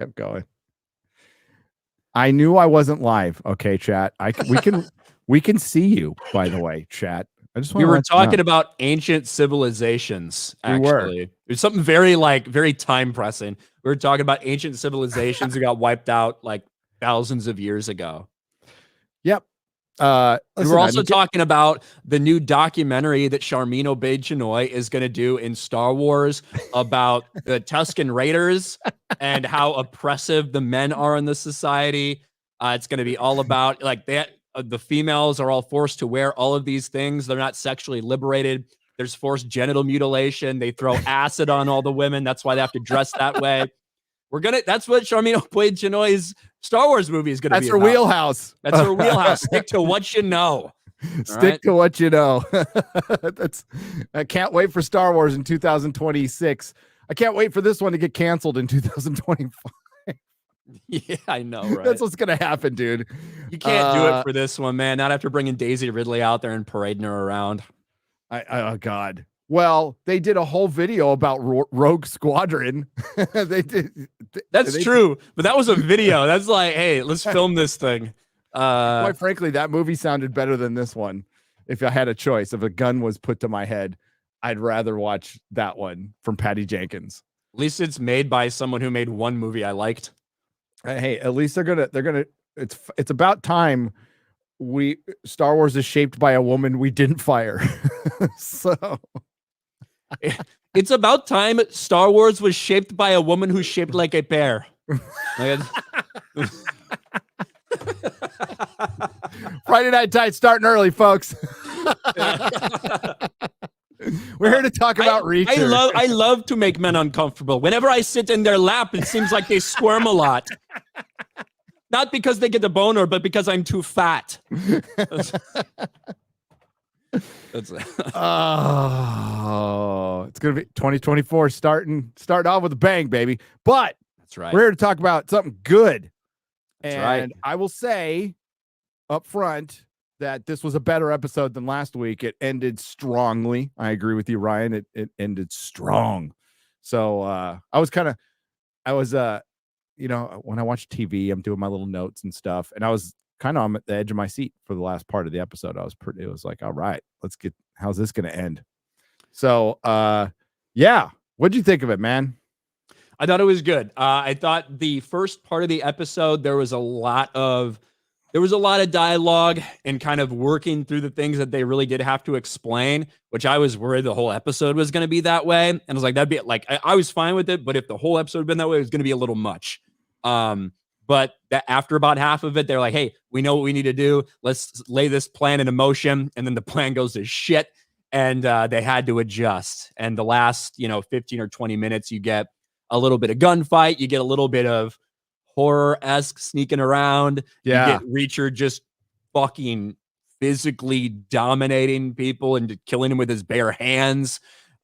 kept going. I knew I wasn't live. Okay, chat. We can see you, by the way, chat. I just want we were talking about ancient civilizations, actually. It was something very time pressing. We were talking about ancient civilizations that got wiped out like thousands of years ago. Yep. We were also talking about the new documentary that Charmin Obaid-Chinoy is going to do in Star Wars about the Tusken Raiders and how oppressive the men are in the society. It's going to be all about like that. The females are all forced to wear all of these things. They're not sexually liberated. There's forced genital mutilation. They throw acid on all the women. That's why they have to dress that way. That's what Charmin Obaid-Chinoy's Star Wars movie is going to be. That's her wheelhouse. That's her wheelhouse. Stick to what you know. Stick to what you know. I can't wait for Star Wars in 2026. I can't wait for this one to get canceled in 2025. Yeah, I know, right? That's what's gonna happen, dude. You can't do it for this one, man. Not after bringing Daisy Ridley out there and parading her around. Oh God. Well, they did a whole video about Rogue Squadron. That's true, but that was a video. That's like, hey, let's film this thing. Quite frankly, that movie sounded better than this one. If I had a choice, if a gun was put to my head, I'd rather watch that one from Patty Jenkins. At least it's made by someone who made one movie I liked. Hey, at least they're gonna. It's about time. Star Wars is shaped by a woman we didn't fire. So it's about time Star Wars was shaped by a woman who's shaped like a pear. Friday Night Tight starting early, folks. We're here to talk about Reacher. I love to make men uncomfortable. Whenever I sit in their lap, it seems like they squirm a lot. Not because they get a boner, but because I'm too fat. Oh, it's gonna be 2024 starting off with a bang, baby. But that's right. We're here to talk about something good. That's and right. I will say up front that this was a better episode than last week. It ended strongly. I agree with you, Ryan. It ended strong. So when I watch TV, I'm doing my little notes and stuff, and I was kind of on the edge of my seat for the last part of the episode. It was like, all right, how's this going to end? So, yeah. What'd you think of it, man? I thought it was good. I thought the first part of the episode, there was a lot of dialogue and kind of working through the things that they really did have to explain, which I was worried the whole episode was going to be that way. And I was like, that'd be like, I was fine with it, but if the whole episode had been that way, it was going to be a little much. But that after about half of it, they're like, hey, we know what we need to do. Let's lay this plan into motion. And then the plan goes to shit. And they had to adjust. And the last, 15 or 20 minutes, you get a little bit of gunfight. You get a little bit of horror-esque sneaking around. Yeah. You get Reacher just fucking physically dominating people and killing them with his bare hands.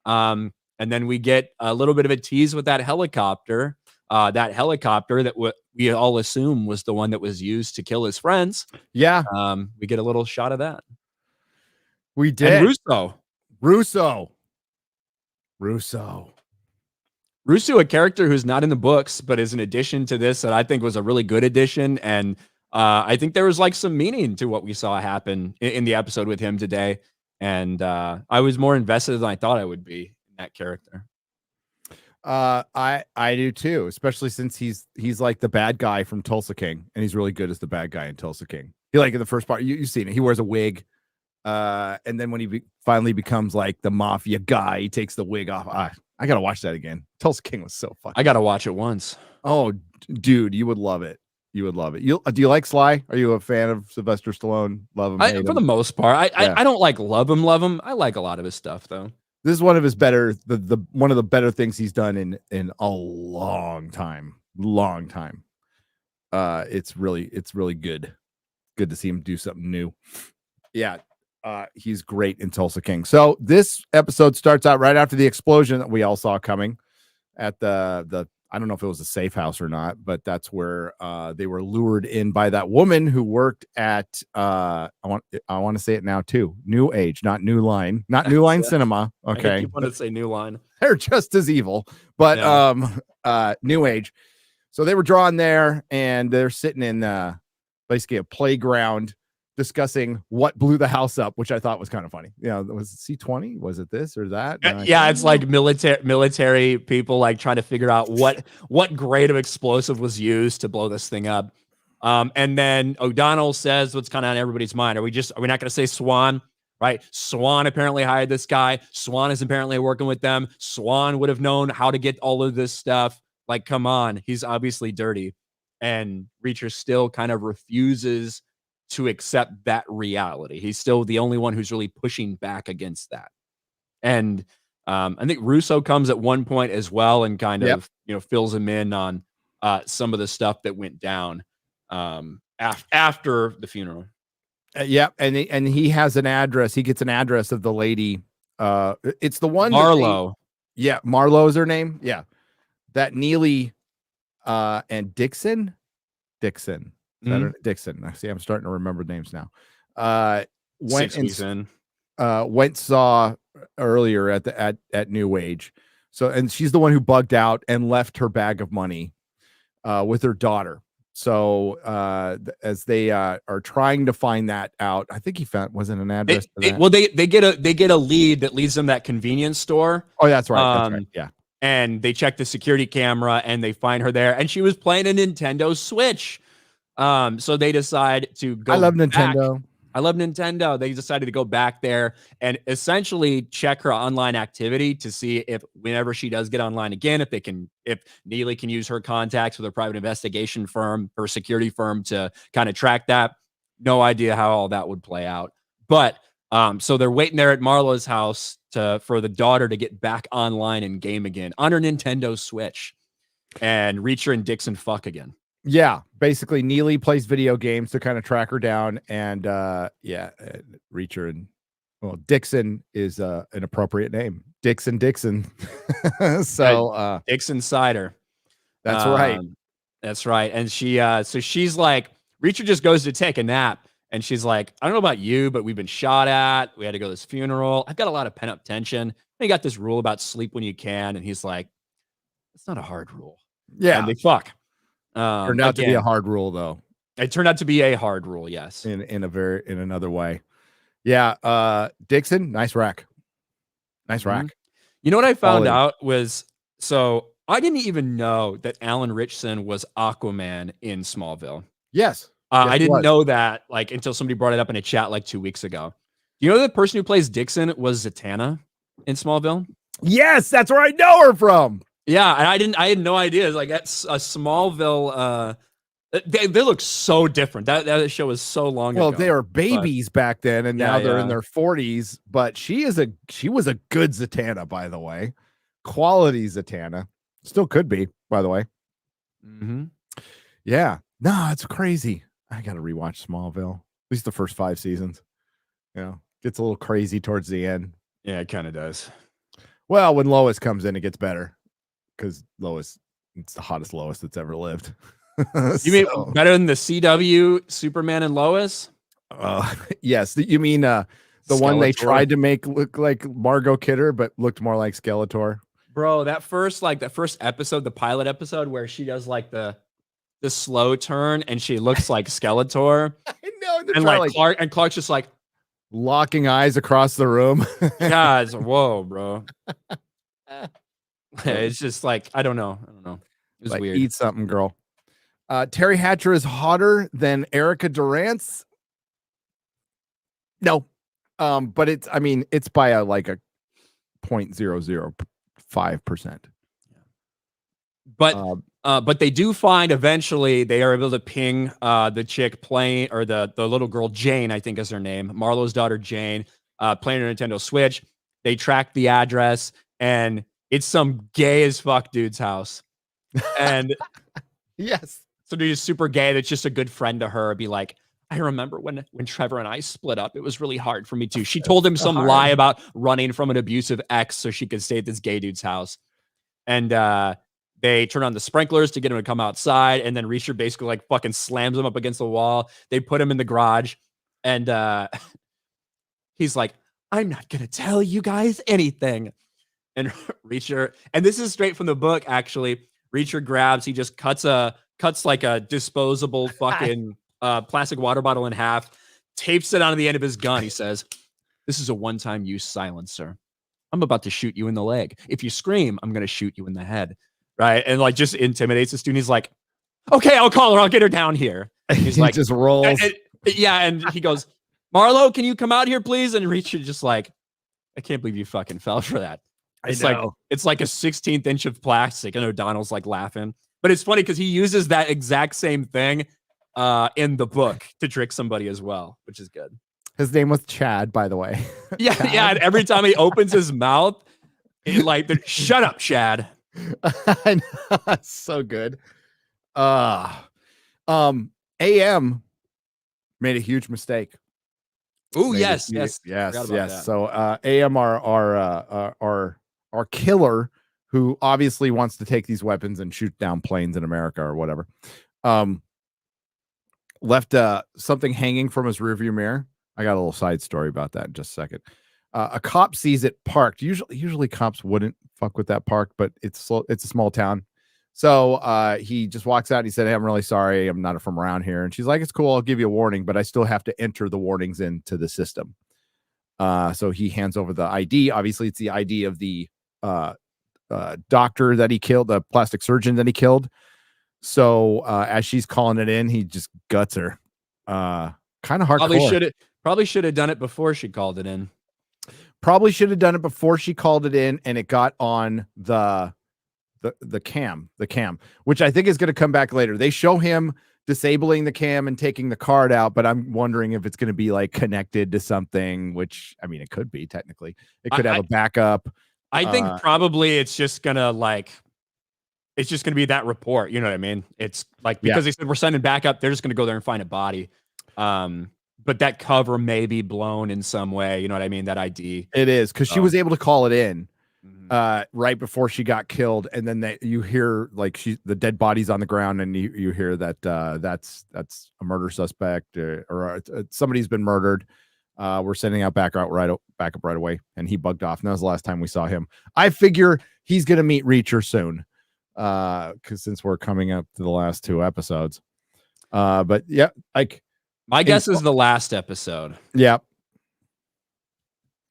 And then we get a little bit of a tease with that helicopter. That we all assume was the one that was used to kill his friends. Yeah. We get a little shot of that. We did. And Russo, a character who's not in the books, but is an addition to this that I think was a really good addition. And I think there was like some meaning to what we saw happen in the episode with him today. And I was more invested than I thought I would be in that character. I do too, especially since he's like the bad guy from Tulsa King, and he's really good as the bad guy in Tulsa King. He like in the first part, you've seen it. He wears a wig. And then when he finally becomes like the mafia guy, he takes the wig off. I gotta watch that again. Tulsa King was so fun. I gotta watch it once. Oh, dude, you would love it. Do you like Sly? Are you a fan of Sylvester Stallone? Love him, for the most part. I don't like love him. I like a lot of his stuff though. This is one of his better, the one of the better things he's done in a long time. It's really good to see him do something new. Yeah. He's great in Tulsa King. So this episode starts out right after the explosion that we all saw coming at the I don't know if it was a safe house or not, but that's where they were lured in by that woman who worked at I want to say it now too. New Age, not New Line, not New Line Cinema. Okay, you want to say New Line? They're just as evil, but New Age. So they were drawn there, and they're sitting in basically a playground discussing what blew the house up, which I thought was kind of funny. You know, was it C-20? Was it this or that? Yeah, it's like military people like trying to figure out what grade of explosive was used to blow this thing up. And then O'Donnell says what's kind of on everybody's mind. Are we not going to say Swan? Right? Swan apparently hired this guy. Swan is apparently working with them. Swan would have known how to get all of this stuff. Like, come on, he's obviously dirty. And Reacher still kind of refuses to accept that reality. He's still the only one who's really pushing back against that. And I think Russo comes at one point as well and kind of, fills him in on some of the stuff that went down after the funeral. And he has an address. He gets an address of the lady. It's the one Marlowe. Marlowe is her name. Yeah, that Neely and Dixon. Dixon. Dixon. I see. I'm starting to remember names now. Saw earlier at New Age. So, and she's the one who bugged out and left her bag of money with her daughter. So as they are trying to find that out, I think he found wasn't an address. They get a lead that leads them that convenience store. Oh, that's right. That's right. Yeah. And they check the security camera and they find her there, and she was playing a Nintendo Switch. So they decide to go. I love Nintendo. They decided to go back there and essentially check her online activity to see if whenever she does get online again, if Neely can use her contacts with her private investigation firm, her security firm to kind of track that. No idea how all that would play out. But so they're waiting there at Marlowe's house for the daughter to get back online and game again on her Nintendo Switch. And Reacher and Dixon fuck again. Yeah, basically Neely plays video games to kind of track her down, and Reacher and Dixon is an appropriate name. Dixon. So Dixon Cider. That's right. That's right. And she's like, Reacher just goes to take a nap, and she's like, I don't know about you, but we've been shot at. We had to go to this funeral. I've got a lot of pent up tension. You got this rule about sleep when you can, and he's like, it's not a hard rule. Yeah, and they fuck. Turned out to be a hard rule, though. It turned out to be a hard rule, yes. In another way. Yeah. Dixon, nice rack. You know what I found out was, so I didn't even know that Alan Ritchson was Aquaman in Smallville. Yes. I didn't know that until somebody brought it up in a chat 2 weeks ago. You know the person who plays Dixon was Zatanna in Smallville? Yes, that's where I know her from. Yeah, and I had no idea. It's like that's a Smallville. They look so different. That show was so long ago. Well, they were babies back then, and now they're in their 40s. But she was a good Zatanna, by the way. Quality Zatanna. Still could be, by the way. Mm-hmm. Yeah. No, it's crazy. I got to rewatch Smallville. At least the first 5 seasons. Gets a little crazy towards the end. Yeah, it kind of does. Well, when Lois comes in, it gets better. Because Lois, it's the hottest Lois that's ever lived. You mean better than the CW Superman and Lois? Yes. You mean the one they tried to make look like Margot Kidder, but looked more like Skeletor? Bro, that first episode, the pilot episode where she does the slow turn and she looks like Skeletor. I know. And Clark's just like locking eyes across the room. Yeah, it's whoa, bro. It's just I don't know. It was weird. Eat something, girl. Terry Hatcher is hotter than Erica Durant's. No. But it's by a 0.005%. But they do find eventually they are able to ping the chick playing, or the little girl Jane, I think is her name, Marlowe's daughter Jane, playing her Nintendo Switch. They track the address, and it's some gay as fuck dude's house. And yes. So dude's super gay that's just a good friend to her. Be like, I remember when Trevor and I split up, it was really hard for me too. She told him some lie about running from an abusive ex so she could stay at this gay dude's house. And they turn on the sprinklers to get him to come outside. And then Reacher basically fucking slams him up against the wall. They put him in the garage. And he's like, I'm not going to tell you guys anything. And Reacher, and this is straight from the book, actually. Reacher grabs, he just cuts like a disposable fucking plastic water bottle in half, tapes it onto the end of his gun. He says, "This is a one-time use silencer. I'm about to shoot you in the leg. If you scream, I'm going to shoot you in the head." Right? And like just intimidates the student. He's like, "Okay, I'll call her. I'll get her down here." And he's He like, just rolls. and he goes, "Marlo, can you come out here, please?" And Reacher just like, "I can't believe you fucking fell for that." It's like a 16th inch of plastic, and O'Donnell's like laughing. But it's funny because he uses that exact same thing in the book to trick somebody as well, which is good. His name was Chad, by the way. Yeah, Chad. yeah. And every time he opens his mouth, shut up, Chad. I know, that's so good. AM made a huge mistake. Oh, yes. So AM our killer, who obviously wants to take these weapons and shoot down planes in America or whatever, left something hanging from his rearview mirror. I got a little side story about that in just a second. A cop sees it parked. Usually cops wouldn't fuck with that park, but it's a small town. So he just walks out and he said, "Hey, I'm really sorry. I'm not from around here." And she's like, "It's cool. I'll give you a warning, but I still have to enter the warnings into the system." So he hands over the ID. Obviously, it's the ID of the doctor that he killed, the plastic surgeon that he killed. So as she's calling it in, he just guts her. Kind of hardcore. Probably should have done it before she called it in. Probably should have done it before she called it in, and it got on the cam, which I think is going to come back later. They show him disabling the cam and taking the card out, but I'm wondering if it's going to be like connected to something, which I mean, it could be technically. It could have a backup. I think probably it's just gonna be that report. You know what I mean? It's like, because they said we're sending backup, they're just gonna go there and find a body. But that cover may be blown in some way. You know what I mean? That ID. It is, because she was able to call it in right before she got killed, and then you hear like the dead body's on the ground, and you hear that that's a murder suspect or somebody's been murdered. We're sending out backup right away, and he bugged off. And that was the last time we saw him. I figure he's gonna meet Reacher soon, because since we're coming up to the last 2 episodes. But yeah, like my guess is the last episode. Yeah.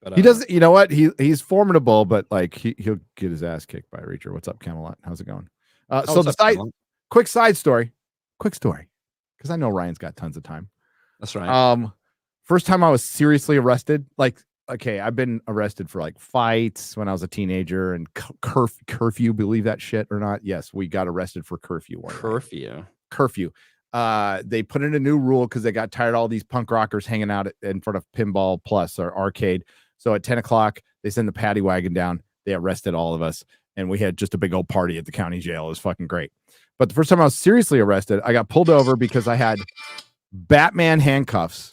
But, he doesn't. You know what? He's formidable, but like he'll get his ass kicked by Reacher. What's up, Camelot? How's it going? So the quick story, because I know Ryan's got tons of time. That's right. First time I was seriously arrested, like, okay, I've been arrested for like fights when I was a teenager and curfew. Believe that shit or not? Yes, we got arrested for curfew. Curfew. They put in a new rule because they got tired of all these punk rockers hanging out in front of Pinball Plus or arcade. So at 10 o'clock, they send the paddy wagon down. They arrested all of us, and we had just a big old party at the county jail. It was fucking great. But the first time I was seriously arrested, I got pulled over because I had Batman handcuffs.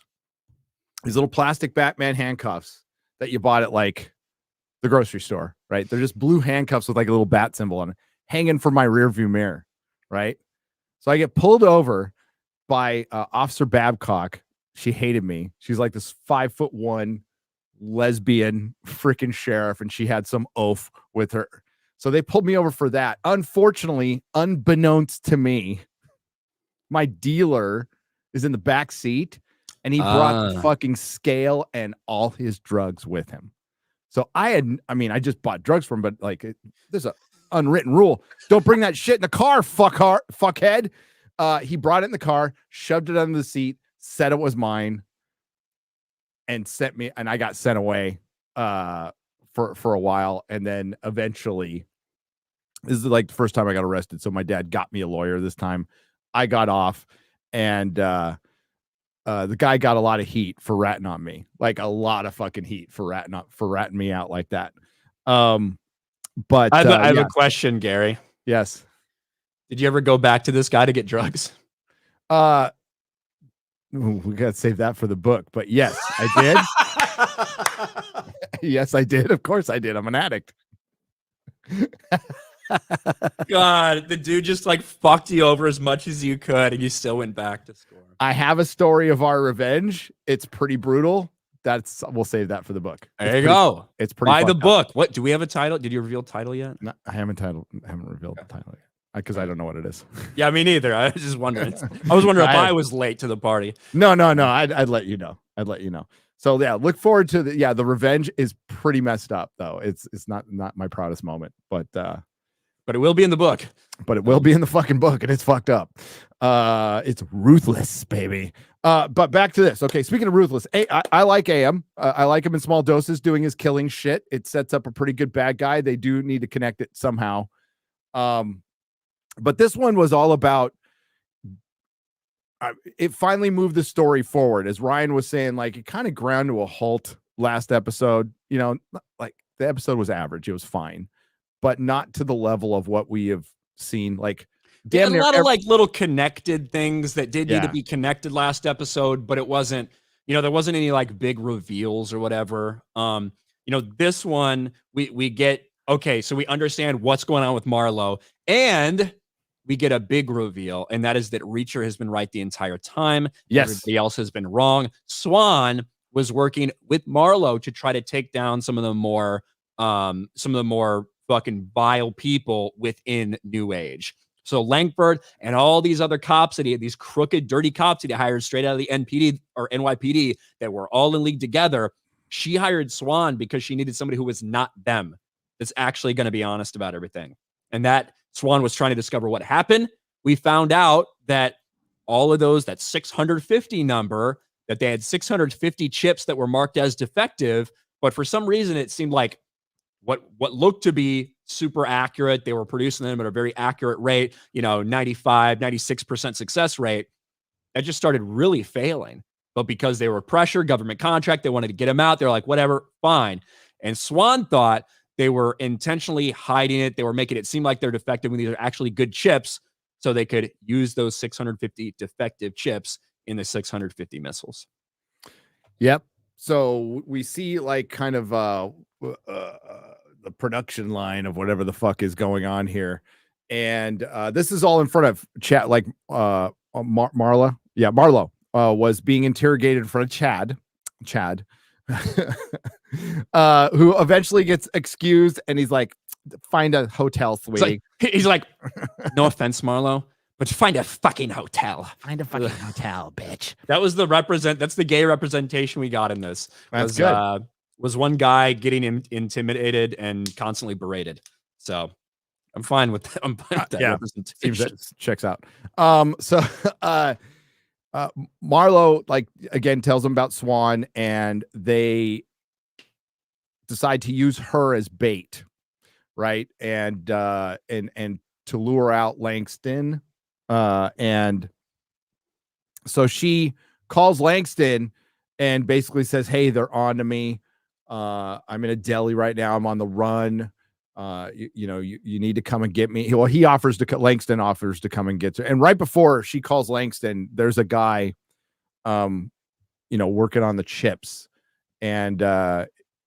These little plastic Batman handcuffs that you bought at like the grocery store, right? They're just blue handcuffs with like a little bat symbol on it, hanging from my rearview mirror, right? So I get pulled over by Officer Babcock. She hated me. She's like this 5'1" lesbian freaking sheriff, and she had some oaf with her. So they pulled me over for that. Unfortunately, unbeknownst to me, my dealer is in the back seat, and he brought the fucking scale and all his drugs with him. So I just bought drugs from him, but like there's a unwritten rule. Don't bring that shit in the car, fuckhead. He brought it in the car, shoved it under the seat, said it was mine, and sent me, and I got sent away for a while. And then eventually, this is like the first time I got arrested. So my dad got me a lawyer this time. I got off, and the guy got a lot of heat for ratting on me, like a lot of fucking heat for ratting me out like that. But I have a question, Gary. Yes. Did you ever go back to this guy to get drugs? We got to save that for the book, but yes, I did. Yes, I did. Of course I did. I'm an addict. God, the dude just like fucked you over as much as you could, and you still went back to score. I have a story of our revenge. It's pretty brutal. We'll save that for the book. There you go. It's pretty. Buy the book. What do we have a title? Did you reveal the title yet? No, I haven't revealed the title yet. because I don't know what it is. Yeah, me neither. I was just wondering. I was wondering if I was late to the party. No. I'd let you know. So yeah, look forward to the revenge is pretty messed up though. It's not my proudest moment, but it will be in the book. But it will be in the fucking book, and it's fucked up. It's ruthless, baby. But back to this. Okay, speaking of ruthless, I like AM. I like him in small doses doing his killing shit. It sets up a pretty good bad guy. They do need to connect it somehow. But this one was all about it finally moved the story forward. As Ryan was saying, like it kind of ground to a halt last episode. You know, like the episode was average. It was fine, but not to the level of what we have seen. Like damn near a lot of like little connected things that did need to be connected last episode, but it wasn't, there wasn't any like big reveals or whatever. This one we get, okay, so we understand what's going on with Marlo, and we get a big reveal, and that is that Reacher has been right the entire time. Yes. Everybody else has been wrong. Swan was working with Marlo to try to take down some of the more fucking vile people within New Age. So Langford and all these other cops that these crooked, dirty cops that he hired straight out of the NPD or NYPD that were all in league together. She hired Swan because she needed somebody who was not them, that's actually going to be honest about everything. And that Swan was trying to discover what happened. We found out that all of those, that 650 number, that they had 650 chips that were marked as defective, but for some reason it seemed like what looked to be super accurate. They were producing them at a very accurate rate, 95, 96% success rate. That just started really failing. But because they were pressure, government contract, they wanted to get them out. They're like, whatever, fine. And Swan thought they were intentionally hiding it. They were making it seem like they're defective when these are actually good chips, so they could use those 650 defective chips in the 650 missiles. Yep. So we see like kind of the production line of whatever the fuck is going on here. And this is all in front of chat, like Marla. Yeah, Marlo was being interrogated in front of Chad, who eventually gets excused, and he's like, find a hotel, sweetie. He's like, no offense, Marlo, but find a fucking hotel. Find a fucking hotel, bitch. That was that's the gay representation we got in this. That's good. Was one guy getting intimidated and constantly berated. So I'm fine with that. Representation. Seems that checks out. Marlo, like, again, tells them about Swan, and they decide to use her as bait, right? And to lure out Langston. And so she calls Langston and basically says, hey, they're on to me. I'm in a deli right now. I'm on the run. You need to come and get me. Well, Langston offers to come and get her. And right before she calls Langston, there's a guy, working on the chips. And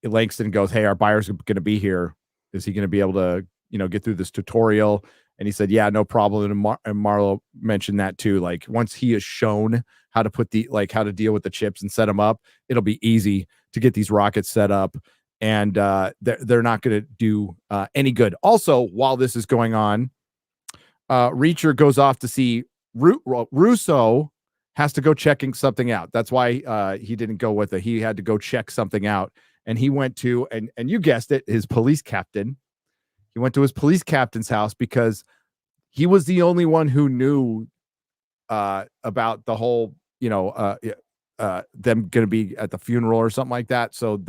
Langston goes, hey, our buyer's going to be here. Is he going to be able to, get through this tutorial? And he said, yeah, no problem. And Marlo mentioned that too. Like, once he is shown how to how to deal with the chips and set them up, it'll be easy to get these rockets set up. And they're not going to do any good. Also, while this is going on, Reacher goes off to see Russo has to go checking something out. That's why he didn't go with it. He had to go check something out. And he went to, and you guessed it, his police captain. He went to his police captain's house because he was the only one who knew about the whole, them going to be at the funeral or something like that. So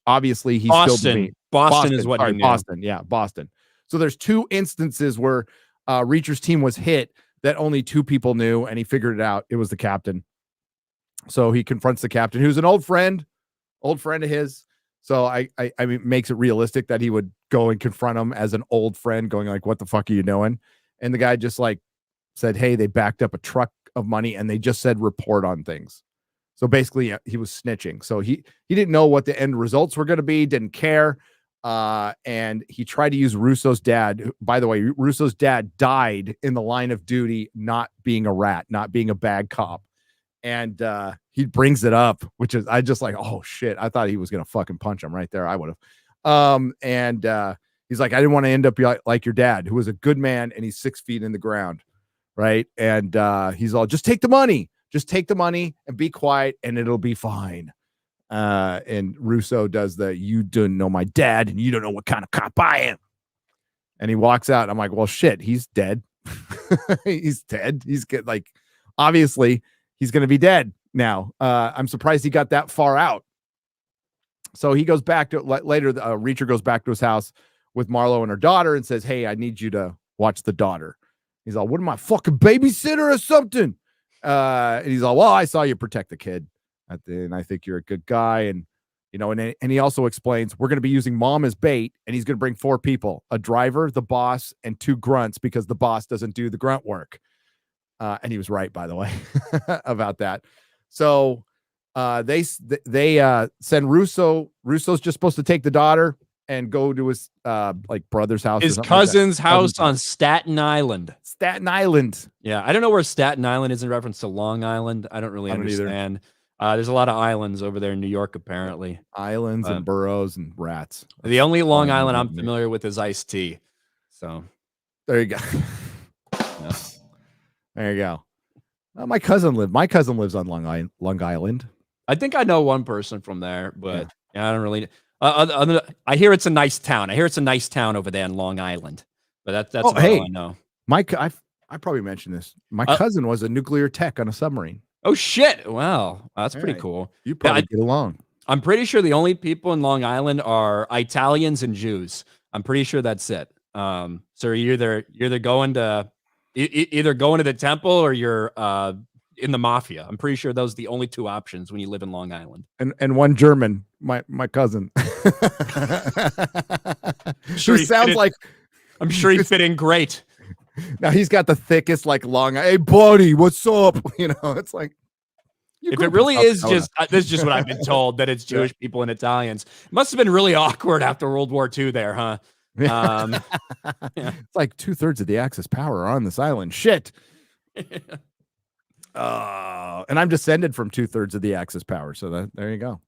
obviously he's Boston. Boston is what he knew. Boston. Yeah. Boston. So there's two instances where Reacher's team was hit that only two people knew, and he figured it out. It was the captain. So he confronts the captain, who's an old friend of his. So I mean, it makes it realistic that he would go and confront him as an old friend, going like, what the fuck are you doing? And the guy just like said, hey, they backed up a truck of money and they just said report on things. So basically he was snitching. So he didn't know what the end results were going to be, didn't care. And he tried to use Russo's dad. By the way, Russo's dad died in the line of duty, not being a rat, not being a bad cop. And he brings it up, which is, I just like, oh shit, I thought he was going to fucking punch him right there. I would have. And He's like, I didn't want to end up like your dad, who was a good man, and he's 6 feet in the ground, right? And he's all, just take the money and be quiet, and it'll be fine. And Russo does you don't know my dad, and you don't know what kind of cop I am. And he walks out. I'm like, well, shit, he's dead. He's dead. Obviously, he's going to be dead now. I'm surprised he got that far out. So he goes back to later. Reacher goes back to his house with Marlo and her daughter and says, hey, I need you to watch the daughter. He's all, what am I, fucking babysitter or something? And he's all, well, I saw you protect the kid. And I think you're a good guy. And, and he also explains, we're going to be using mom as bait, and he's going to bring 4 people, a driver, the boss, and 2 grunts, because the boss doesn't do the grunt work. And he was right, by the way, about that. So they send Russo. Russo's just supposed to take the daughter and go to his brother's house. His cousin's house on Staten Island. Staten Island. Yeah, I don't know where Staten Island is in reference to Long Island. I don't really understand. There's a lot of islands over there in New York, apparently. Islands and boroughs and rats. The only Long Island I'm familiar with is iced tea. So there you go. Yeah. There you go. My cousin lives on Long Island. I think I know one person from there, but yeah, I don't really. I hear it's a nice town. I hear it's a nice town over there in Long Island. But that's all I know. I probably mentioned this. My cousin was a nuclear tech on a submarine. Oh shit! Wow, that's pretty cool. You probably get along. I'm pretty sure the only people in Long Island are Italians and Jews. I'm pretty sure that's it. So you're either going to the temple or you're in the mafia. I'm pretty sure those are the only 2 options when you live in Long Island. And one German, my cousin. Sure, sounds like. I'm sure he fit in great. Now he's got the thickest, long. Hey, buddy, what's up? It's like. If it really is this is just what I've been told, that it's Jewish people and Italians. It must have been really awkward after World War II there, huh? Yeah. It's like 2/3 of the Axis power are on this island. Shit. And I'm descended from 2/3 of the Axis power. So there you go.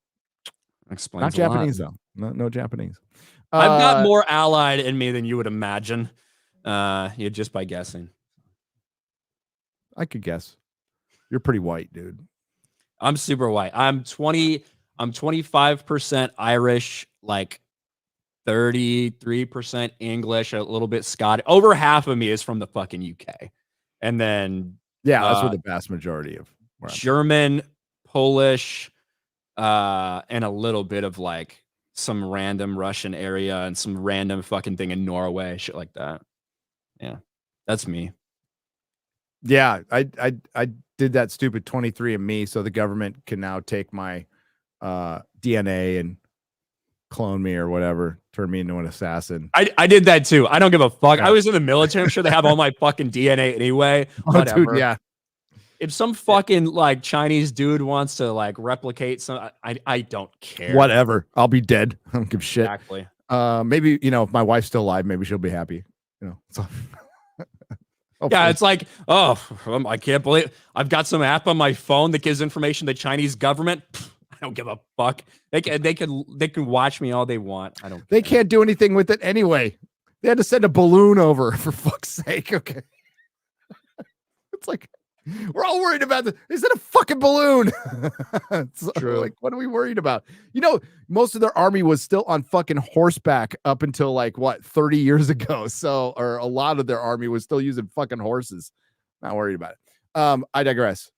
Explains Not Japanese, though. No Japanese. I've got more allied in me than you would imagine. Just by guessing. I could guess. You're pretty white, dude. I'm super white. I'm 25% Irish, 33% English, a little bit Scottish. Over half of me is from the fucking UK. And then that's where the vast majority of German, Polish, and a little bit of some random Russian area and some random fucking thing in Norway, shit like that. Yeah. That's me. Yeah, I did that stupid 23andMe so the government can now take my DNA and clone me or whatever, turn me into an assassin. I did that too. I don't give a fuck. Yeah. I was in the military. I'm sure they have all my fucking DNA anyway. Whatever. Dude, yeah. If some fucking Chinese dude wants to replicate some, I don't care. Whatever. I'll be dead. I don't give a shit. Exactly. Maybe, if my wife's still alive, maybe she'll be happy. So. Yeah, it's like, I can't believe I've got some app on my phone that gives information to the Chinese government. I don't give a fuck. They can watch me all they want. I don't. They can't do anything with it anyway. They had to send a balloon over, for fuck's sake. Okay, it's like we're all worried about this. Is it a fucking balloon? It's true. What are we worried about? Most of their army was still on fucking horseback up until 30 years ago. So, or a lot of their army was still using fucking horses. Not worried about it. I digress.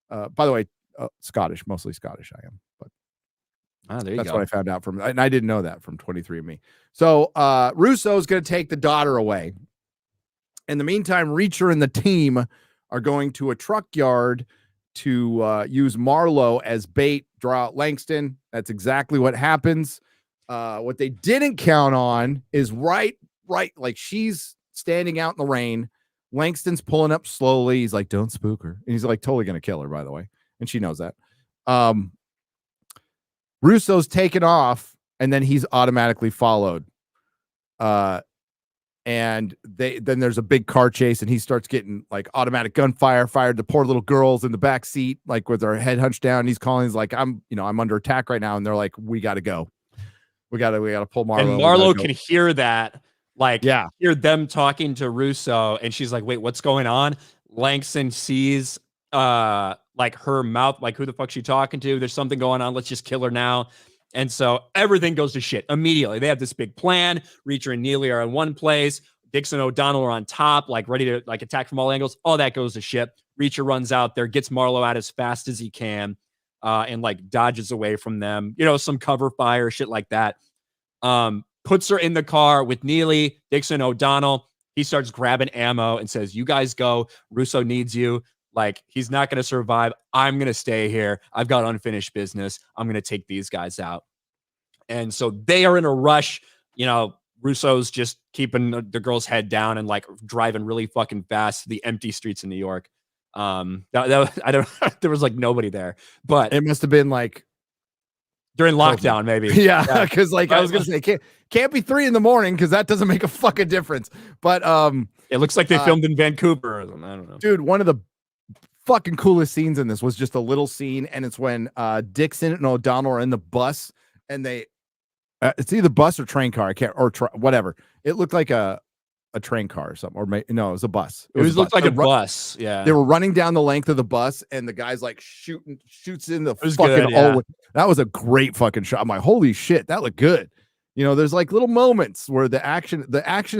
By the way, Scottish, mostly Scottish. I am, but that's what I found out from, and I didn't know that from 23andMe. So, Russo's going to take the daughter away. In the meantime, Reacher and the team are going to a truck yard to use Marlo as bait, draw out Langston. That's exactly what happens. What they didn't count on is right, she's standing out in the rain. Langston's pulling up slowly. He's like, don't spook her. And he's totally going to kill her, by the way. And she knows that. Russo's taken off, and then he's automatically followed. And then there's a big car chase, and he starts getting automatic gunfire fired. The poor little girl's in the back seat, with her head hunched down. He's calling. He's like, I'm under attack right now. And they're like, we got to go. We got to pull Marlo. And Marlo can hear that Like, Yeah. hear them talking to Russo, and she's like, wait, what's going on? Langston sees like her mouth, like, who the fuck she talking to? There's something going on. Let's just kill her now. And so everything goes to shit immediately. They have this big plan. Reacher and Neely are in one place. Dixon and O'Donnell are on top, like ready to like attack from all angles. All that goes to shit. Reacher runs out there, gets Marlowe out as fast as he can, and like dodges away from them. You know, some cover fire, shit like that. Puts her in the car with Neely, Dixon, O'Donnell. He starts grabbing ammo and says, "You guys go. Russo needs you. Like, he's not going to survive. I'm going to stay here. I've got unfinished business. I'm going to take these guys out." And so they are in a rush. You know, Russo's just keeping the girl's head down and like driving really fucking fast to the empty streets in New York. I don't. There was like nobody there, but It must have been like during lockdown, maybe. Yeah, because like I was gonna say, can't be 3 a.m. because that doesn't make a fucking difference. But it looks like they filmed in Vancouver. I don't know, dude. One of the fucking coolest scenes in this was just a little scene, and it's when Dixon and O'Donnell are in the bus, and they it's either bus or train car. I can't or whatever. It looked like a train car or something, or no, it was a bus. It was looked like a bus. Yeah, they were running down the length of the bus, and the guy's like shoots in the fucking good, yeah. That was a great fucking shot. I'm like, holy shit, that looked good. You know, there's like little moments where the action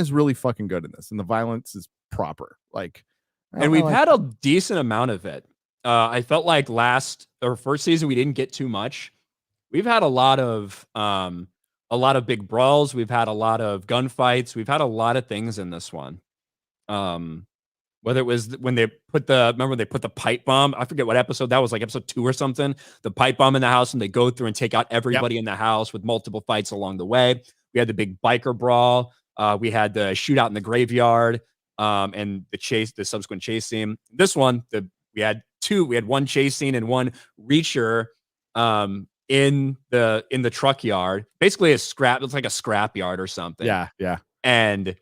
is really fucking good in this, and the violence is proper. Like, and we've had a decent amount of it. I felt like first season we didn't get too much. We've had a lot of big brawls. We've had a lot of gunfights. We've had a lot of things in this one. Whether it was when they put the pipe bomb, I forget what episode that was, like episode 2 or something, the pipe bomb in the house, and they go through and take out everybody in the house with multiple fights along the way. We had the big biker brawl. We had the shootout in the graveyard, and the subsequent chase scene. This one, we had one chase scene and one Reacher, in the truck yard, basically it's like a scrap yard or something. Yeah. And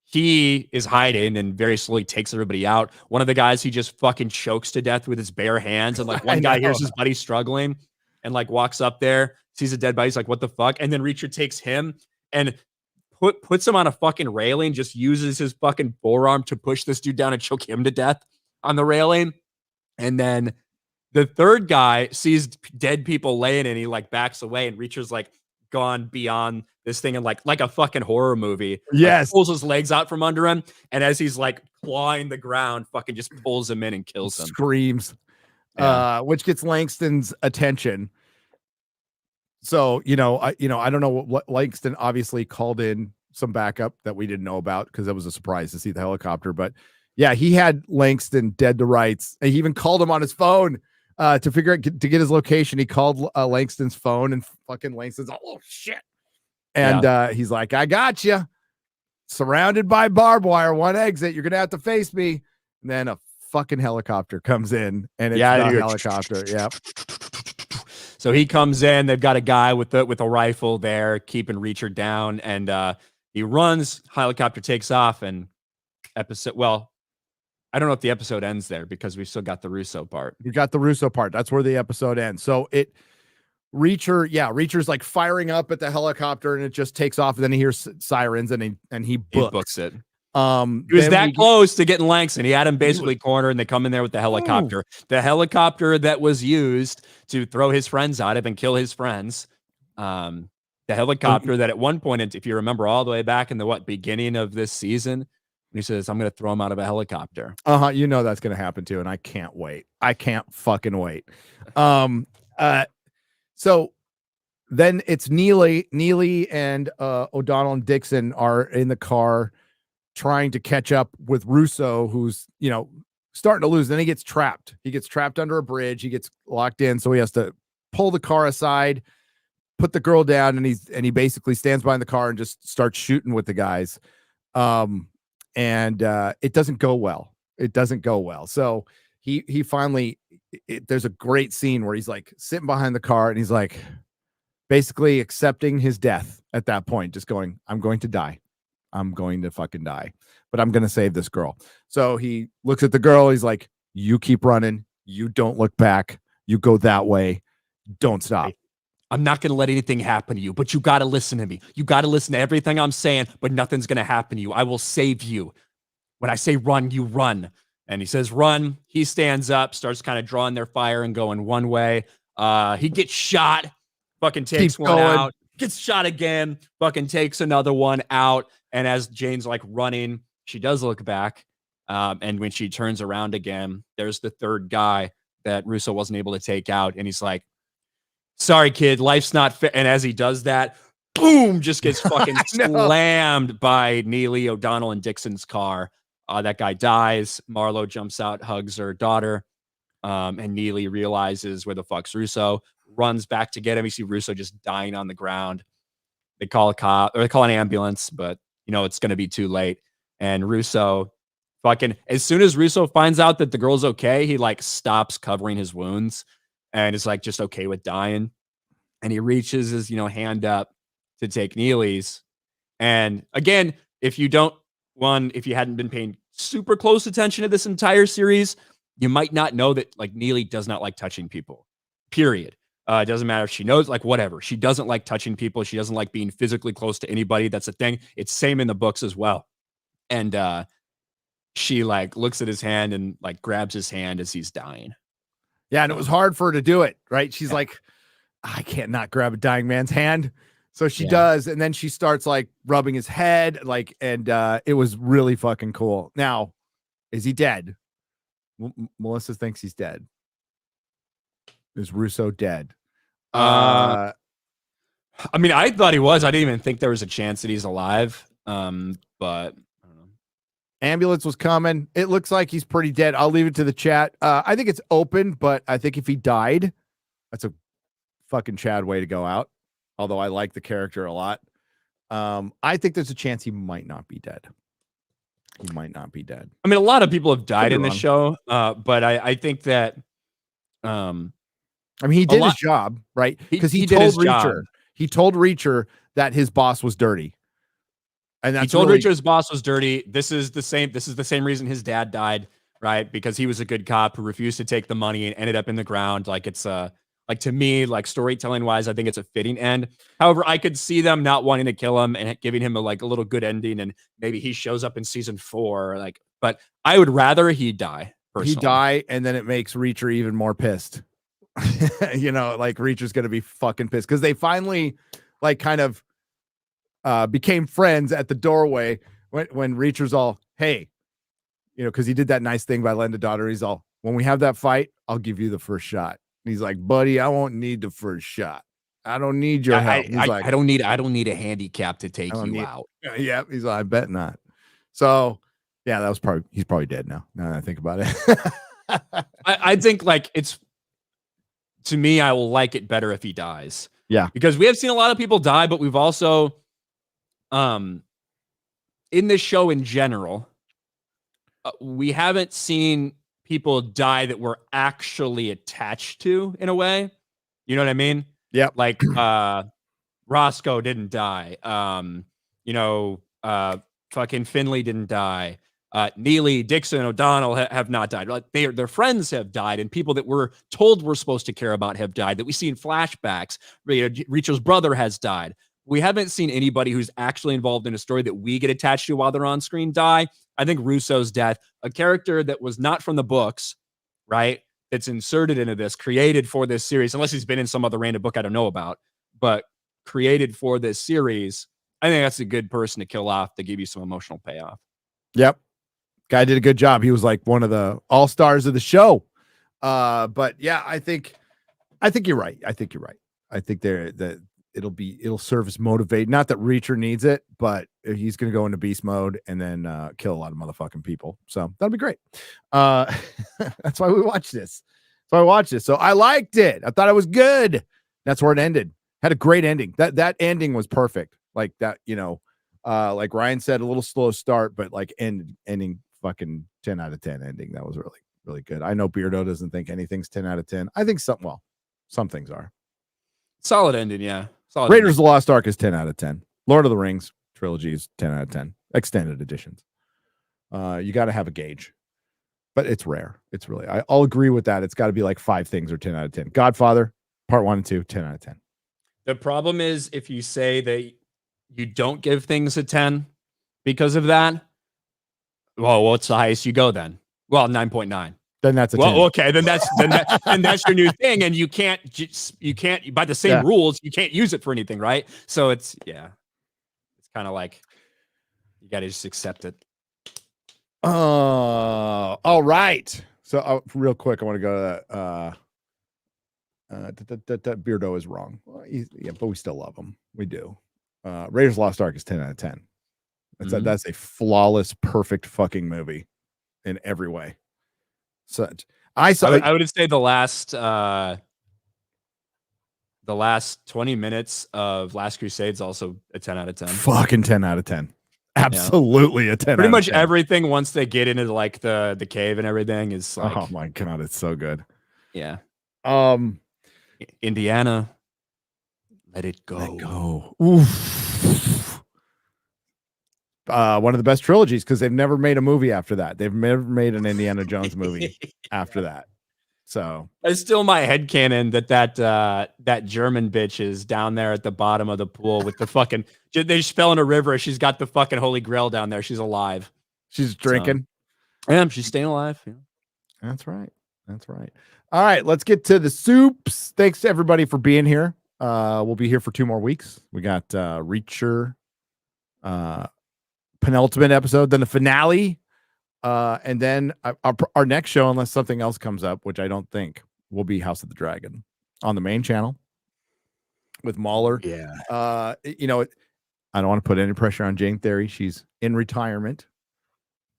he is hiding and very slowly takes everybody out. One of the guys he just fucking chokes to death with his bare hands, and like one guy hears his buddy struggling and like walks up there, sees a dead body, he's like, what the fuck? And then Reacher takes him and puts him on a fucking railing, just uses his fucking forearm to push this dude down and choke him to death on the railing. And then the third guy sees dead people laying and he like backs away, and Reacher's like gone beyond this thing and like a fucking horror movie. Yes. Like, pulls his legs out from under him, and as he's like clawing the ground, fucking just pulls him in and kills him. Screams. Which gets Langston's attention. So, I don't know what Langston obviously called in some backup that we didn't know about because it was a surprise to see the helicopter. But yeah, he had Langston dead to rights. He even called him on his phone to get his location. He called Langston's phone, and fucking Langston's oh shit. And he's like, I got you. Surrounded by barbed wire, one exit. You're going to have to face me. And then a fucking helicopter comes in, and it's a helicopter. Yep. So he comes in. They've got a guy with a rifle there, keeping Reacher down, and he runs. Helicopter takes off, and well, I don't know if the episode ends there because we've still got the Russo part. We got the Russo part. That's where the episode ends. So Reacher's like firing up at the helicopter, and it just takes off, and then he hears sirens, and he books it. He was that close to getting Langston. He had him basically cornered, and they come in there with the helicopter. Ooh. The helicopter that was used to throw his friends out of and kill his friends. The helicopter that at one point, if you remember all the way back in the beginning of this season, he says, I'm going to throw him out of a helicopter. You know that's going to happen too, and I can't wait. I can't fucking wait. So then it's Neely and O'Donnell and Dixon are in the car trying to catch up with Russo, who's, starting to lose. Then he gets trapped. He gets trapped under a bridge. He gets locked in. So he has to pull the car aside, put the girl down, and he basically stands behind the car and just starts shooting with the guys. And it doesn't go well. So he finally, there's a great scene where he's like sitting behind the car, and he's like basically accepting his death at that point, just going, I'm going to die. I'm going to fucking die, but I'm going to save this girl. So he looks at the girl. He's like, you keep running. You don't look back. You go that way. Don't stop. I'm not going to let anything happen to you, but you got to listen to me. You got to listen to everything I'm saying, but nothing's going to happen to you. I will save you. When I say run, you run. And he says, run. He stands up, starts kind of drawing their fire and going one way. He gets shot, fucking takes Keep one going. out, gets shot again, fucking takes another one out. And as Jane's like running, she does look back. And when she turns around again, there's the third guy that Russo wasn't able to take out. And he's like, sorry, kid, life's not fair. And as he does that, boom, just gets fucking slammed by Neely, O'Donnell, and Dixon's car. That guy dies. Marlo jumps out, hugs her daughter. And Neely realizes where the fuck's Russo, runs back to get him. You see Russo just dying on the ground. They call a cop, or they call an ambulance, but it's going to be too late. And Russo fucking, as soon as Russo finds out that the girl's okay, he like stops covering his wounds and is like just okay with dying. And he reaches his, hand up to take Neely's. And again, if you hadn't been paying super close attention to this entire series, you might not know that like Neely does not like touching people, period. It doesn't matter if she knows, like whatever. She doesn't like touching people. She doesn't like being physically close to anybody. That's a thing. It's same in the books as well. And she like looks at his hand and like grabs his hand as he's dying. Yeah, and it was hard for her to do it, right? She's like, I can't not grab a dying man's hand. So she does, and then she starts like rubbing his head, like, and it was really fucking cool. Now, is he dead? Melissa thinks he's dead. Is Russo dead? I mean, I thought he was. I didn't even think there was a chance that he's alive. But I don't know. Ambulance was coming. It looks like he's pretty dead. I'll leave it to the chat. I think it's open, but I think if he died, that's a fucking Chad way to go out. Although I like the character a lot. I think there's a chance he might not be dead. He might not be dead. I mean, a lot of people have died in this show, but I think that I mean, he did his job, right? Because he told Reacher. He told Reacher that his boss was dirty. And he told Reacher his boss was dirty. This is the same reason his dad died, right? Because he was a good cop who refused to take the money and ended up in the ground. Like it's like to me, like storytelling wise, I think it's a fitting end. However, I could see them not wanting to kill him and giving him a little good ending, and maybe he shows up in season 4. But I would rather he die. Personally. He die, and then it makes Reacher even more pissed. Like Reacher's gonna be fucking pissed because they finally like kind of became friends at the doorway when Reacher's all, hey, because he did that nice thing by letting the daughter. He's all, when we have that fight, I'll give you the first shot. And he's like, buddy, I won't need the first shot. I don't need your help. He's like, I don't need a handicap to take you out. Yeah, he's like, I bet not. So yeah, he's probably dead now. Now that I think about it. I think like to me, I will like it better if he dies. Yeah. Because we have seen a lot of people die, but we've also, in this show in general, we haven't seen people die that we're actually attached to in a way. You know what I mean? Yeah. Like, Roscoe didn't die. Fucking Finley didn't die. Neely, Dixon, O'Donnell have not died. Like their friends have died, and people that we're told we're supposed to care about have died. That we see in flashbacks. Reacher's brother has died. We haven't seen anybody who's actually involved in a story that we get attached to while they're on screen die. I think Russo's death, a character that was not from the books, right? That's inserted into this, created for this series, unless he's been in some other random book I don't know about, but created for this series. I think that's a good person to kill off to give you some emotional payoff. Yep. Guy did a good job. He was like one of the all-stars of the show. But yeah, I think you're right. I think it'll serve as motivate. Not that Reacher needs it, but he's going to go into beast mode and then kill a lot of motherfucking people. So that'll be great. That's why we watched this. So I liked it. I thought it was good. That's where it ended. Had a great ending. That ending was perfect. Like that, like Ryan said, a little slow start, but like ending fucking 10 out of 10 ending. That was really, really good. I know Beardo doesn't think anything's 10 out of 10. I think some things are. Solid ending, yeah. Raiders of the Lost Ark is 10 out of 10. Lord of the Rings trilogy is 10 out of 10. Extended editions. You got to have a gauge, but it's rare. It's really, I'll agree with that. It's got to be like 5 things or 10 out of 10. Godfather, part 1 and 2, 10 out of 10. The problem is if you say that you don't give things a 10 because of that, well, what's the highest you go then? Well, 9.9. Then that's a 10. Well, okay, then that's your new thing, and you can't by the same rules you can't use it for anything, right? So it's kind of like you got to just accept it. All right. So real quick, I want to go to that Beardo is wrong. Well, yeah, but we still love him. We do. Raiders of the Lost Ark is 10 out of 10. That's a flawless, perfect fucking movie in every way. Such I would say the last 20 minutes of Last Crusade is also a 10 out of 10. Fucking 10 out of 10. Absolutely a 10. Pretty much everything once they get into like the cave and everything is like, oh my god, it's so good. Yeah. Indiana, let it go. Let go. Oof. One of the best trilogies because they've never made a movie after that. They've never made an Indiana Jones movie after that. So it's still my headcanon that German bitch is down there at the bottom of the pool with the fucking. They just fell in a river. She's got the fucking Holy Grail down there. She's alive. She's drinking. Yeah, she's staying alive. Yeah. That's right. That's right. All right, let's get to the soups. Thanks to everybody for being here. We'll be here for 2 more weeks. We got Reacher, penultimate episode, then the finale, and then our next show, unless something else comes up, which I don't think, will be House of the Dragon on the main channel with Mahler. Yeah. I don't want to put any pressure on Jane Theory. She's in retirement,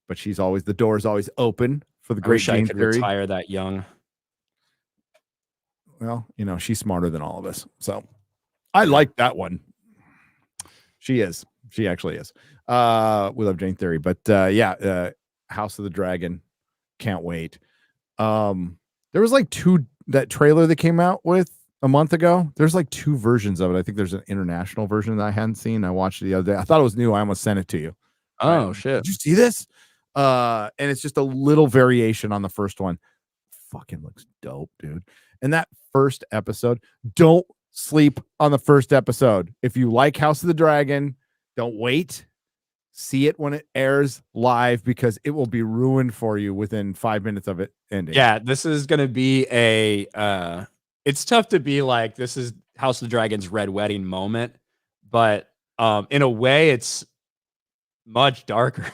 but the door is always open for the great Jane Theory. Retire that young. Well, she's smarter than all of us. So I like that one. She is. She actually is. We love Jane Theory, but House of the Dragon. Can't wait. There was like that trailer that came out with a month ago. There's like 2 versions of it. I think there's an international version that I hadn't seen. I watched it the other day. I thought it was new. I almost sent it to you. Oh, shit. Did you see this? And it's just a little variation on the first one. Fucking looks dope, dude. And that first episode, don't sleep on the first episode. If you like House of the Dragon, don't wait. See it when it airs live because it will be ruined for you within 5 minutes of it ending. Yeah, this is going to be it's tough to be like, this is House of the Dragon's Red Wedding moment, but in a way, it's much darker.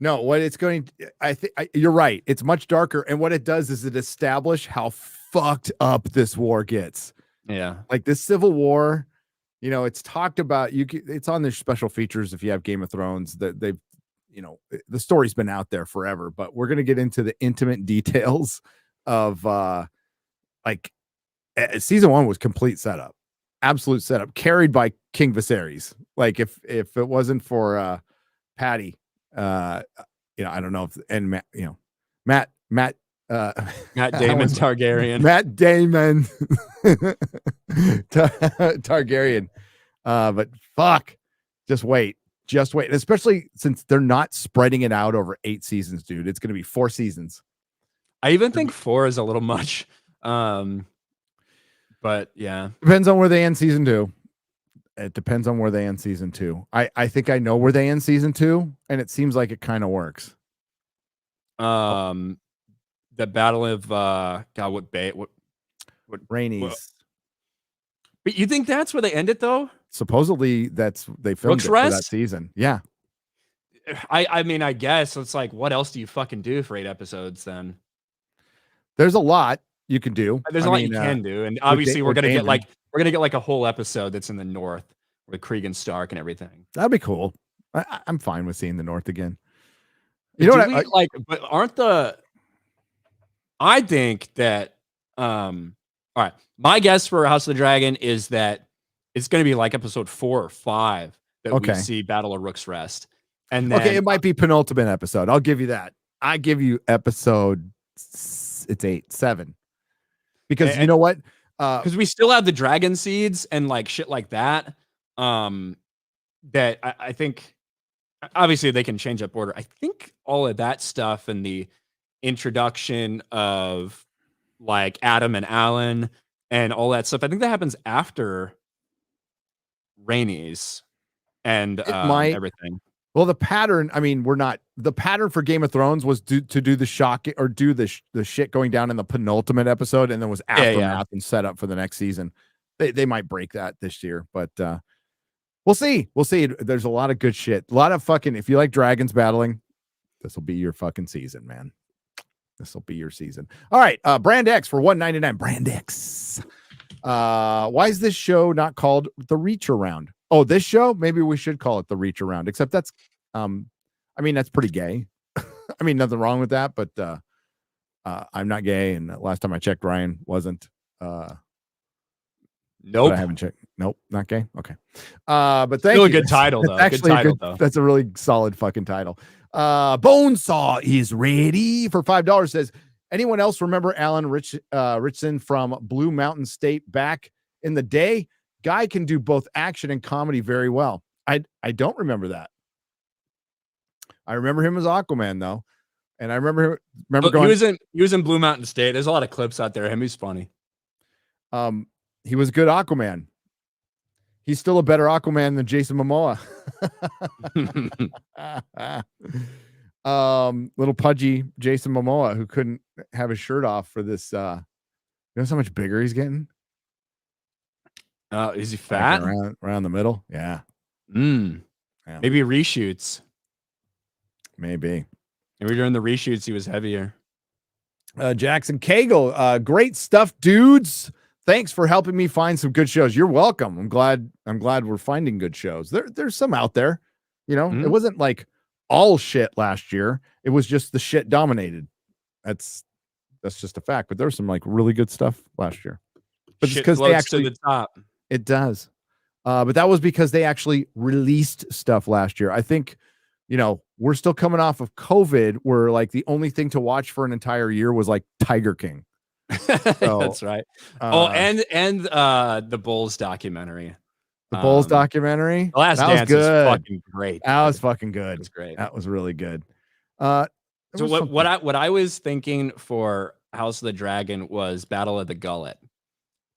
No, what it's going, I think you're right. It's much darker. And what it does is it establish how fucked up this war gets. Yeah. Like this Civil War, it's talked about. It's on their special features. If you have Game of Thrones, that they've, the story's been out there forever, but we're going to get into the intimate details of season 1 was complete setup, absolute setup carried by King Viserys. Like if it wasn't for Patty, I don't know if, and Matt Damon Targaryen. Matt Damon Targaryen. But fuck, just wait. And especially since they're not spreading it out over 8 seasons, dude. It's going to be 4 seasons. I even think 4 is a little much. But yeah. Depends on where they end season 2. It depends on where they end season 2. I think I know where they end season 2, and it seems like it kind of works. The Battle of what Rainey's. But you think that's where they end it though? Supposedly they filmed it for that season. Yeah. I mean, I guess it's like, what else do you fucking do for 8 episodes then? There's a lot you can do. There's a lot you can do, and obviously we're gonna get like a whole episode that's in the North with Krieg and Stark and everything. That'd be cool. I'm fine with seeing the North again. But aren't I think that all right. My guess for House of the Dragon is that it's going to be like episode 4 or 5 that we see Battle of Rook's Rest, and then it might be penultimate episode. I'll give you that. I give you episode. It's 8, 7, because you know what? Because we still have the dragon seeds and like shit like that. That I think obviously they can change up order. I think all of that stuff and the introduction of like Adam and Alan and all that stuff, I think that happens after Rhaenys and It might. everything. Well, the pattern, I mean, the pattern for Game of Thrones was to do the shock or do the shit going down in the penultimate episode, and then was aftermath and set up for the next season. They might break that this year, but we'll see. We'll see. There's a lot of good shit. A lot of fucking, if you like dragons battling, this will be your fucking season, man. This will be your season. All right. Brand X for $1.99. Brand X. Why is this show not called The Reach Around? Oh, this show? Maybe we should call it The Reach Around, except that's, I mean, that's pretty gay. I mean, nothing wrong with that, but I'm not gay. And last time I checked, Ryan wasn't. Nope. I haven't checked. Nope, not gay. Okay. But thank Still you. a good title, though. Actually, good title, though. That's a really solid fucking title. Bonesaw is ready for $5. Says, anyone else remember Alan Richson from Blue Mountain State back in the day? Guy can do both action and comedy very well. I don't remember that. I remember him as Aquaman though, and I remember going. He was in Blue Mountain State. There's a lot of clips out there. Him, he's funny. He was a good Aquaman. He's still a better Aquaman than Jason Momoa. Little pudgy Jason Momoa who couldn't have his shirt off for this. You know how much bigger he's getting? Is he fat? Like around the middle? Yeah. Yeah. Maybe reshoots. Maybe during the reshoots he was heavier. Jackson Cagle, great stuff, dudes. Thanks for helping me find some good shows. You're welcome. I'm glad we're finding good shows. There's some out there. You know, It wasn't like all shit last year. It was just the shit dominated. That's just a fact. But there was some like really good stuff last year. But it's because they actually to the top. It does. But that was because they actually released stuff last year. I think, you know, we're still coming off of COVID where like the only thing to watch for an entire year was like Tiger King. So, that's right. And the Bulls documentary. The Bulls documentary. The Last Dance was fucking great. That was fucking good. It was great. That was really good. So what I was thinking for House of the Dragon was Battle of the Gullet.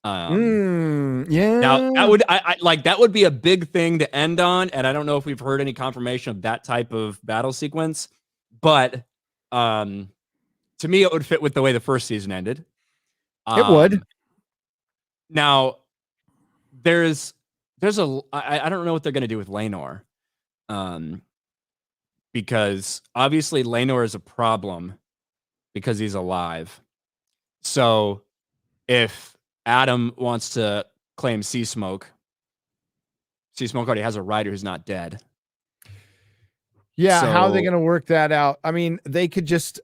Yeah. Now that would be a big thing to end on, and I don't know if we've heard any confirmation of that type of battle sequence, but to me it would fit with the way the first season ended. It would. Now there's I don't know what they're going to do with Laenor, because obviously Laenor is a problem because he's alive. So if Adam wants to claim Sea Smoke already has a rider who's not dead. Yeah, how are they going to work that out? I mean, they could just,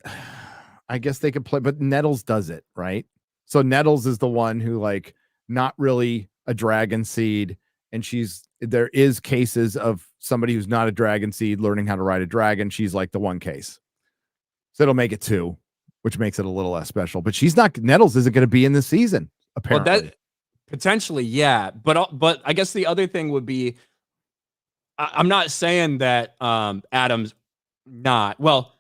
I guess they could play, but Nettles does it, right? So Nettles is the one who like not really a dragon seed, and there is cases of somebody who's not a dragon seed learning how to ride a dragon. She's like the one case. So it'll make it 2, which makes it a little less special. But Nettles isn't going to be in this season. Apparently. Well, that potentially, yeah. But I guess the other thing would be, I'm not saying that Adam's not. Well,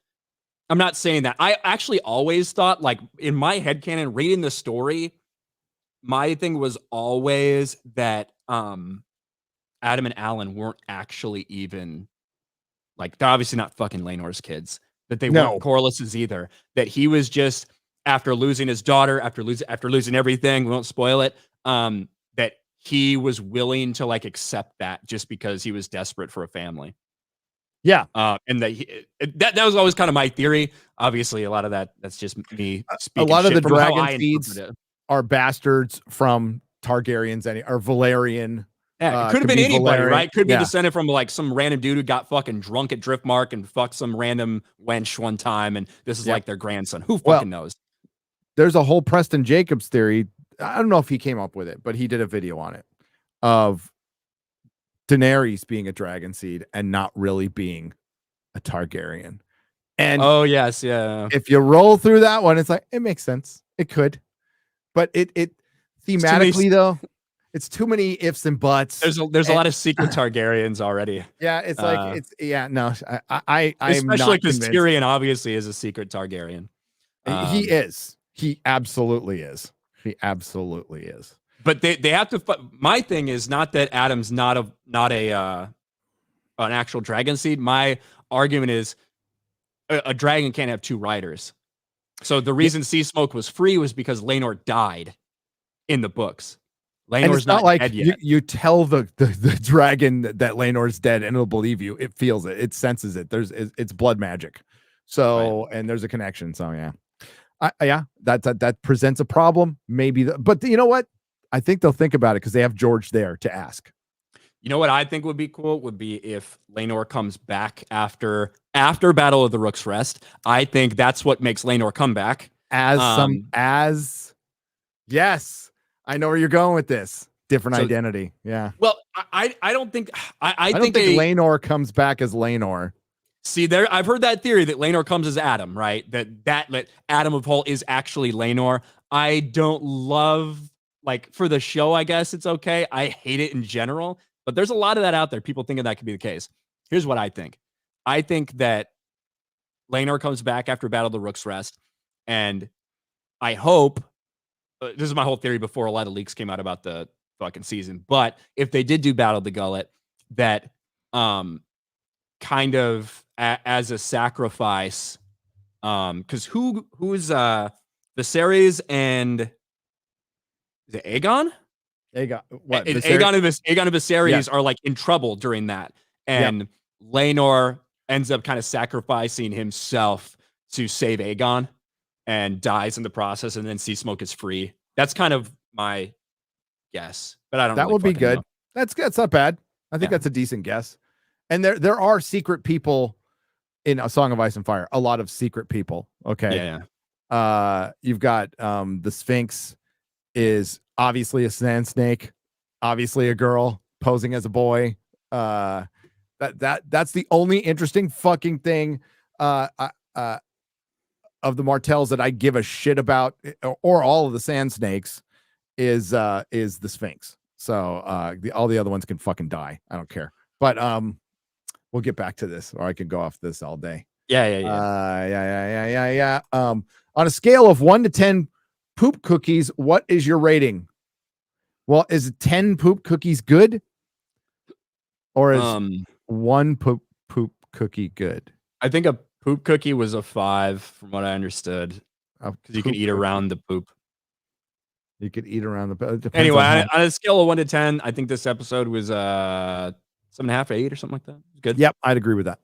I'm not saying that. I actually always thought, like in my headcanon, reading the story, my thing was always that Adam and Alan weren't actually even like, they're obviously not fucking Laenor's kids. That they weren't Corlys's either. That he was just, after losing his daughter, after losing everything, we won't spoil it, that he was willing to like accept that just because he was desperate for a family. Yeah. And that was always kind of my theory. Obviously, a lot of that's just me speaking. A lot of shit the from dragon seeds are bastards from Targaryens or Valerian. Yeah, it could have been anybody, Valerian. right? Could be descended from like some random dude who got fucking drunk at Driftmark and fucked some random wench one time, and this is like their grandson. Who fucking knows? There's a whole Preston Jacobs theory. I don't know if he came up with it, but he did a video on it of Daenerys being a dragon seed and not really being a Targaryen. And oh yes, yeah. If you roll through that one, it's like it makes sense. It could, but it thematically though, it's too many ifs and buts. There's a lot of secret Targaryens already. Yeah, it's like I'm especially because not Tyrion obviously is a secret Targaryen. He is. He absolutely is. He absolutely is. But they have to. My thing is not that Adam's not a an actual dragon seed. My argument is a dragon can't have two riders. So the reason Sea Smoke was free was because Laenor died in the books. And Laenor's it's not like dead yet. you tell the dragon that Laenor's dead and it'll believe you. It feels it. It senses it. It's blood magic. So, and there's a connection. So yeah. That presents a problem. Maybe, but you know what? I think they'll think about it because they have George there to ask. You know what I think would be cool would be if Laenor comes back after Battle of the Rook's Rest. I think that's what makes Laenor come back yes, I know where you're going with this. Different so, identity. Yeah. Well, I don't think I don't think Laenor comes back as Laenor. See there, I've heard that theory that Laenor comes as Adam, right? That Adam of Hull is actually Laenor. I don't love, like, for the show, I guess it's okay. I hate it in general, but there's a lot of that out there. People thinking that could be the case. Here's what I think. I think that Laenor comes back after Battle of the Rook's Rest, and I hope this is my whole theory before a lot of leaks came out about the fucking season. But if they did do Battle of the Gullet, that kind of as a sacrifice, because who's Viserys and is it Aegon? What? Aegon and Viserys are like in trouble during that, and Laenor ends up kind of sacrificing himself to save Aegon and dies in the process, and then Sea Smoke is free. That's kind of my guess, but I don't. That really would be good. know. That's not bad. I think that's a decent guess. And there are secret people in A Song of Ice and Fire. A lot of secret people. Okay. Yeah. You've got the Sphinx is obviously a sand snake, obviously a girl posing as a boy. That's the only interesting fucking thing of the Martells that I give a shit about, or all of the sand snakes, is the Sphinx. So all the other ones can fucking die. I don't care. But we'll get back to this, or I can go off this all day. Yeah. On a scale of 1 to 10 poop cookies, what is your rating? Well, is 10 poop cookies good, or is 1 poop cookie good? I think a poop cookie was a 5, from what I understood, because you can eat around the poop. You could eat around the. Anyway, on a scale of 1 to 10, I think this episode was 7.5, 8, or something like that. Good. Yep, I'd agree with that.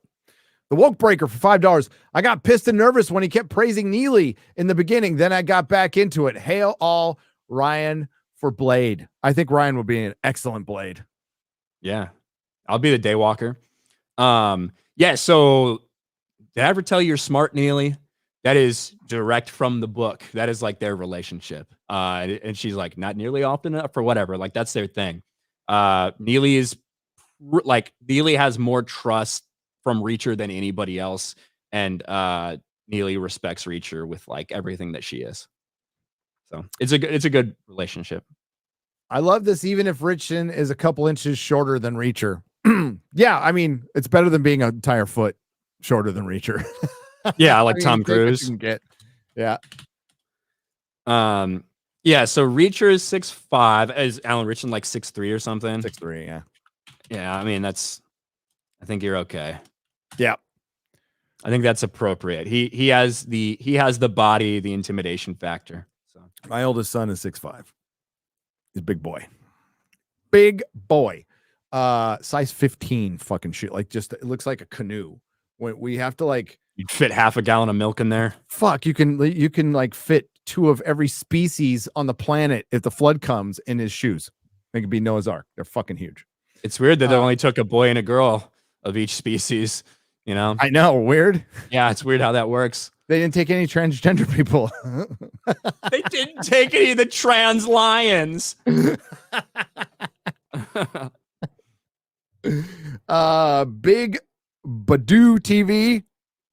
The Woke Breaker for $5. I got pissed and nervous when he kept praising Neely in the beginning. Then I got back into it. Hail all Ryan for Blade. I think Ryan would be an excellent Blade. Yeah, I'll be the Daywalker. Yeah. So did I ever tell you you're smart, Neely? That is direct from the book. That is like their relationship. And she's like, not nearly often enough or whatever. Like that's their thing. Neely has more trust from Reacher than anybody else. And Neely respects Reacher with like everything that she is. So it's a good relationship. I love this, even if Richon is a couple inches shorter than Reacher. Yeah, I mean, it's better than being an entire foot shorter than Reacher. Yeah, I like Tom Cruise. Yeah. Yeah, so Reacher is 6'5". Is Alan Richardson like 6'3" or something? 6'3", yeah. Yeah, I mean I think you're okay. Yeah. I think that's appropriate. He has the body, the intimidation factor. So my oldest son is 6'5". He's a big boy. Big boy. Size 15 fucking shit. Like, just it looks like a canoe. When we have to, like, you'd fit half a gallon of milk in there. Fuck, you can like fit 2 of every species on the planet if the flood comes in his shoes. They could be Noah's Ark. They're fucking huge. It's weird that they only took a boy and a girl of each species, you know? I know, weird. Yeah, it's weird how that works. They didn't take any transgender people. They didn't take any of the trans lions. Big Badoo TV,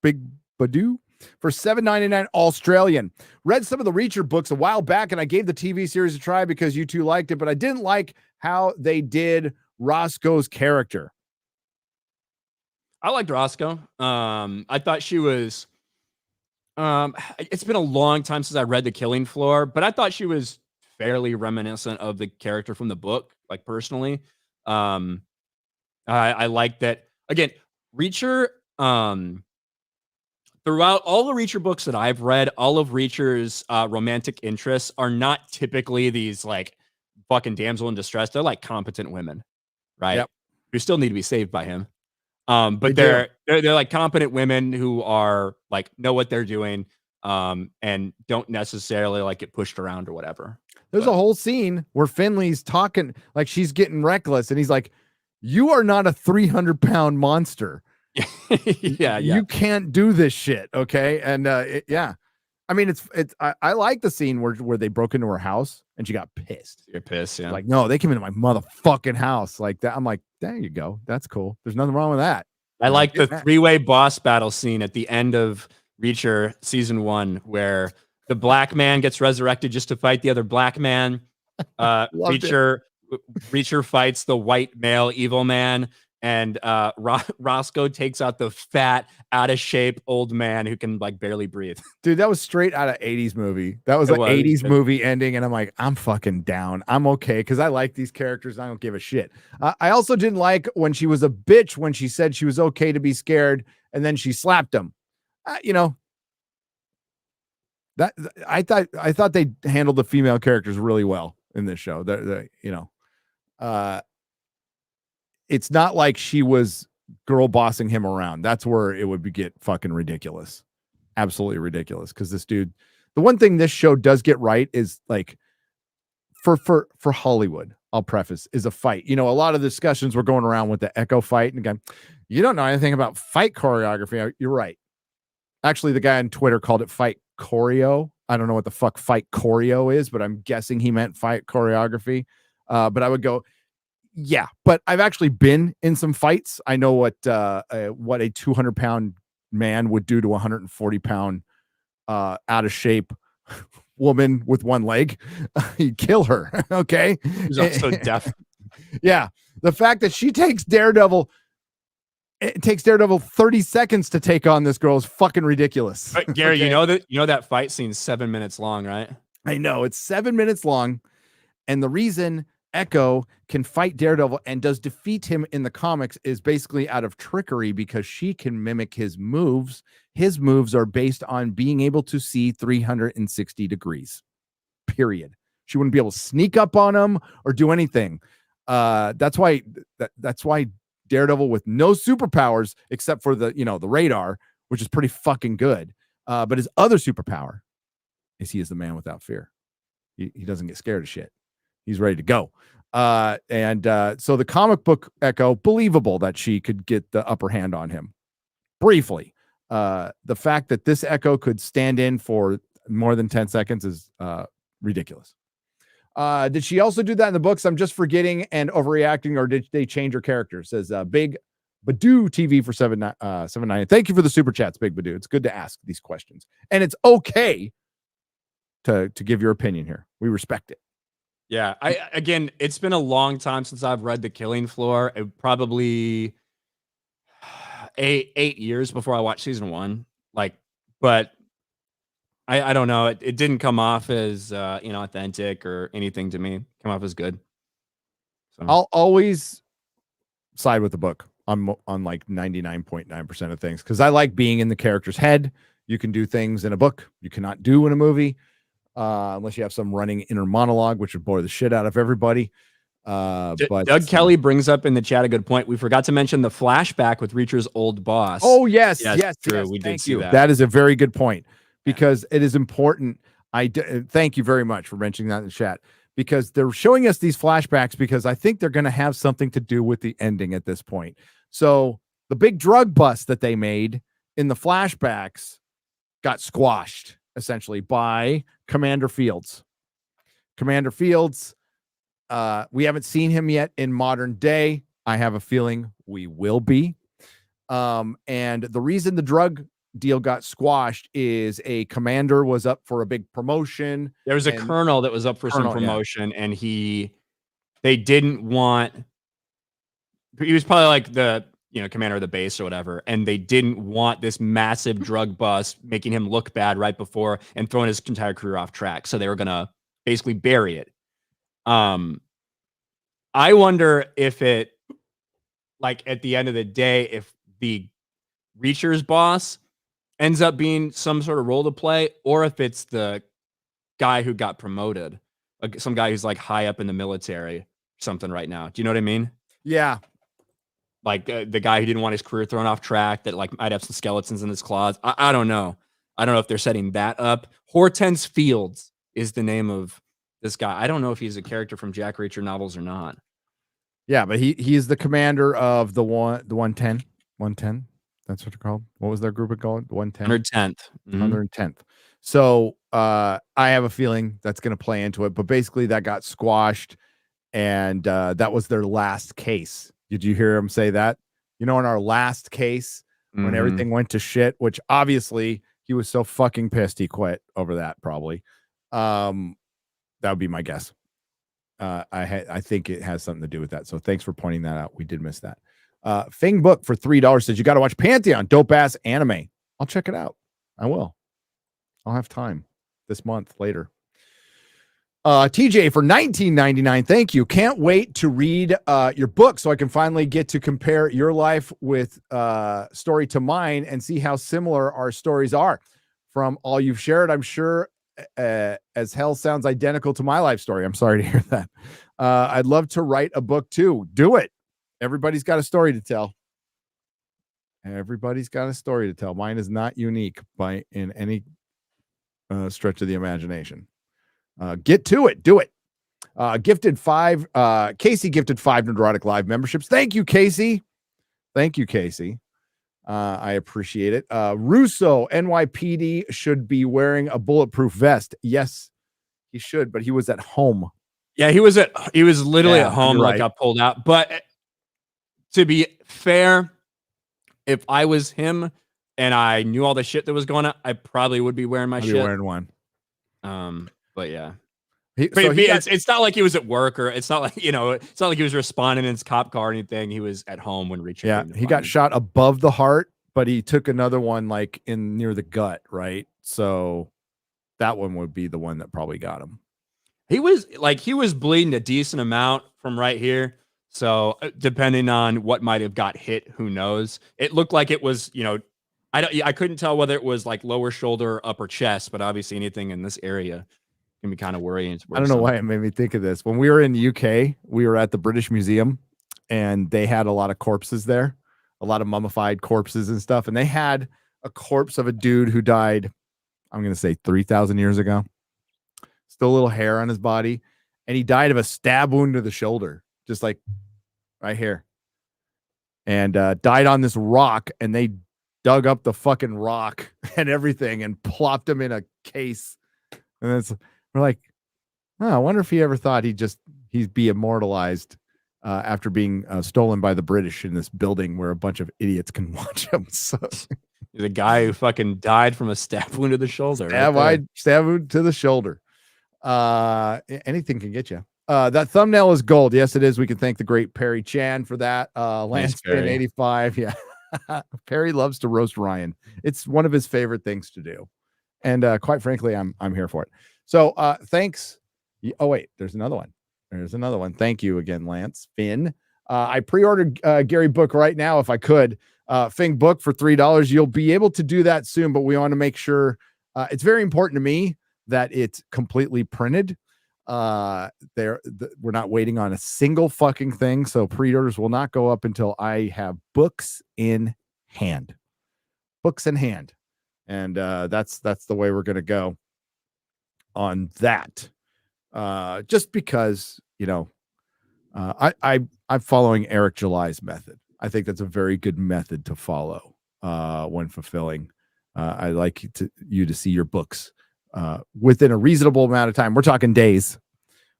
Big Badoo for $7.99 Australian. Read some of the Reacher books a while back, and I gave the TV series a try because you two liked it, but I didn't like how they did Roscoe's character. I liked Roscoe. I thought she was. It's been a long time since I read The Killing Floor, but I thought she was fairly reminiscent of the character from the book, like personally. I like that. Again, Reacher, throughout all the Reacher books that I've read, all of Reacher's romantic interests are not typically these like fucking damsel in distress. They're like competent women, right? Yep. Who still need to be saved by him. They But do. they're like competent women who are like know what they're doing, and don't necessarily like get pushed around or whatever. There's a whole scene where Finley's talking like she's getting reckless, and he's like, "You are not a 300-pound monster. Yeah. You can't do this shit." Okay, and yeah, I mean, I like the scene where they broke into her house and she got pissed. You're pissed, yeah. Like, no, they came into my motherfucking house like that. I'm like, there you go. That's cool. There's nothing wrong with that. I like the three-way boss battle scene at the end of Reacher season 1, where the black man gets resurrected just to fight the other black man. Reacher fights the white male evil man, and Roscoe takes out the fat, out of shape old man who can like barely breathe. Dude, that was straight out of 80s movie. That was an 80s movie ending, and I'm like, I'm fucking down. I'm okay because I like these characters. And I don't give a shit. I also didn't like when she was a bitch when she said she was okay to be scared, and then she slapped him. You know, that I thought they handled the female characters really well in this show. You know, it's not like she was girl bossing him around. That's where it would get fucking ridiculous. Absolutely ridiculous. Because this dude, the one thing this show does get right is like for Hollywood, I'll preface, is a fight. You know, a lot of discussions were going around with the Echo fight, and again, you don't know anything about fight choreography. You're right. Actually, the guy on Twitter called it fight choreo. I don't know what the fuck fight choreo is, but I'm guessing he meant fight choreography. But I would go, yeah, but I've actually been in some fights. I know what a 200-pound man would do to a 140-pound out of shape woman with one leg. He'd kill her. Okay. He's also deaf. Yeah. The fact that she takes Daredevil, it takes Daredevil 30 seconds to take on this girl is fucking ridiculous. But Gary, okay. you know that fight scene's 7 minutes long, right? I know it's 7 minutes long. And the reason Echo can fight Daredevil and does defeat him in the comics is basically out of trickery, because she can mimic his moves. His moves are based on being able to see 360 degrees, period. She wouldn't be able to sneak up on him or do anything. That's why Daredevil, with no superpowers except for the radar, which is pretty fucking good. But his other superpower is he is the man without fear. He doesn't get scared of shit. He's ready to go. So the comic book Echo, believable that she could get the upper hand on him briefly. The fact that this Echo could stand in for more than 10 seconds is ridiculous. Did she also do that in the books? I'm just forgetting and overreacting, or did they change her character? Says Big Badoo TV for 790. Thank you for the super chats, Big Badoo. It's good to ask these questions, and it's okay to give your opinion here. We respect it. Yeah, again, it's been a long time since I've read The Killing Floor. It probably 8 years before I watched season 1. But I don't know. It didn't come off as authentic or anything to me. Come off as good. So. I'll always side with the book on like 99.9% of things, because I like being in the character's head. You can do things in a book you cannot do in a movie. Unless you have some running inner monologue, which would bore the shit out of everybody. But Doug Kelly brings up in the chat a good point. We forgot to mention the flashback with Reacher's old boss. Oh, yes. True. Yes. We did see that. That is a very good point, because it is important. Thank you very much for mentioning that in the chat, because they're showing us these flashbacks because I think they're going to have something to do with the ending at this point. So the big drug bust that they made in the flashbacks got squashed essentially by Commander Fields. Commander Fields, we haven't seen him yet in modern day. I have a feeling we will be. And the reason the drug deal got squashed is a commander was up for a big promotion. There was a colonel that was up for some promotion, and they didn't want. He was probably like the commander of the base or whatever, and they didn't want this massive drug bust making him look bad right before and throwing his entire career off track. So they were gonna basically bury it. I wonder if it, like, at the end of the day, if the Reacher's boss ends up being some sort of role to play, or if it's the guy who got promoted, some guy who's like high up in the military, something right now. Do you know what I mean? Yeah. Like the guy who didn't want his career thrown off track, that like might have some skeletons in his closet. I don't know. I don't know if they're setting that up. Hortense Fields is the name of this guy. I don't know if he's a character from Jack Reacher novels or not. Yeah, but he's the commander of the 110. 110. That's what they're called. What was their group called? 110. 110th. 110th. So I have a feeling that's going to play into it, but basically that got squashed, and that was their last case. Did you hear him say that? You know, in our last case, when everything went to shit, which obviously he was so fucking pissed he quit over that, probably. That would be my guess. I think it has something to do with that. So thanks for pointing that out. We did miss that. Fing Book for $3 says you got to watch Pantheon, dope ass anime. I'll check it out. I will. I'll have time this month later. TJ for $19.99. Thank you. Can't wait to read your book so I can finally get to compare your life with story to mine and see how similar our stories are. From all you've shared, I'm sure as hell sounds identical to my life story. I'm sorry to hear that. I'd love to write a book too. Do it. Everybody's got a story to tell. Everybody's got a story to tell. Mine is not unique in any stretch of the imagination. Get to it. Do it. Gifted 5. Casey gifted 5 Nerdrotic Live memberships. Thank you, Casey. Thank you, Casey. I appreciate it. Russo, NYPD should be wearing a bulletproof vest. Yes, he should, but he was at home. Yeah, he was literally at home, like got pulled out. But to be fair, if I was him and I knew all the shit that was going on, I probably would be wearing my shit. Wearing one. But yeah. It's not like he was at work, or it's not like, it's not like he was responding in his cop car or anything. He was at home when Reacher. Yeah, he got shot above the heart, but he took another one like in near the gut, right? So that one would be the one that probably got him. He was bleeding a decent amount from right here. So depending on what might have got hit, who knows? It looked like it was, I couldn't tell whether it was like lower shoulder or upper chest, but obviously anything in this area can be kind of worrying. I don't know why it made me think of this. When we were in the UK, we were at the British Museum, and they had a lot of corpses there, a lot of mummified corpses and stuff. And they had a corpse of a dude who died, I'm going to say 3,000 years ago. Still a little hair on his body. And he died of a stab wound to the shoulder, just like right here. And died on this rock, and they dug up the fucking rock and everything and plopped him in a case. And we're like, oh, I wonder if he ever thought he'd be immortalized after being stolen by the British in this building where a bunch of idiots can watch him. So the guy who fucking died from a stab wound to the shoulder. Stab wound to the shoulder. Anything can get you. That thumbnail is gold. Yes, it is. We can thank the great Perry Chan for that. Lance Pin 85. Yeah. Perry loves to roast Ryan. It's one of his favorite things to do. And quite frankly, I'm here for it. So thanks. Oh, wait, there's another one. Thank you again, Lance. Finn. I pre-ordered Gary book right now if I could. Fing book for $3. You'll be able to do that soon, but we want to make sure it's very important to me that it's completely printed. We're not waiting on a single fucking thing. So pre-orders will not go up until I have books in hand. And that's the way we're going to go on that. Just because, I'm following Eric July's method. I think that's a very good method to follow when fulfilling. I like you to see your books within a reasonable amount of time. We're talking days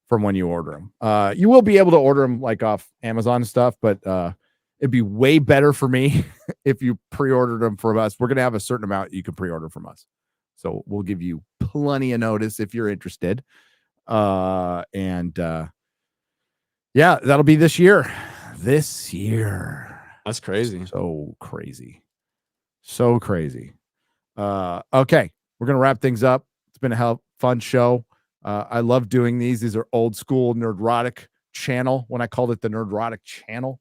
from when you order them. You will be able to order them like off Amazon and stuff, but it'd be way better for me if you pre-ordered them from us. We're going to have a certain amount you can pre-order from us. So we'll give you plenty of notice if you're interested. Yeah, that'll be this year. That's crazy. So crazy. Okay. We're going to wrap things up. It's been a fun show. I love doing these. These are old school Nerdrotic channel when I called it the Nerdrotic channel.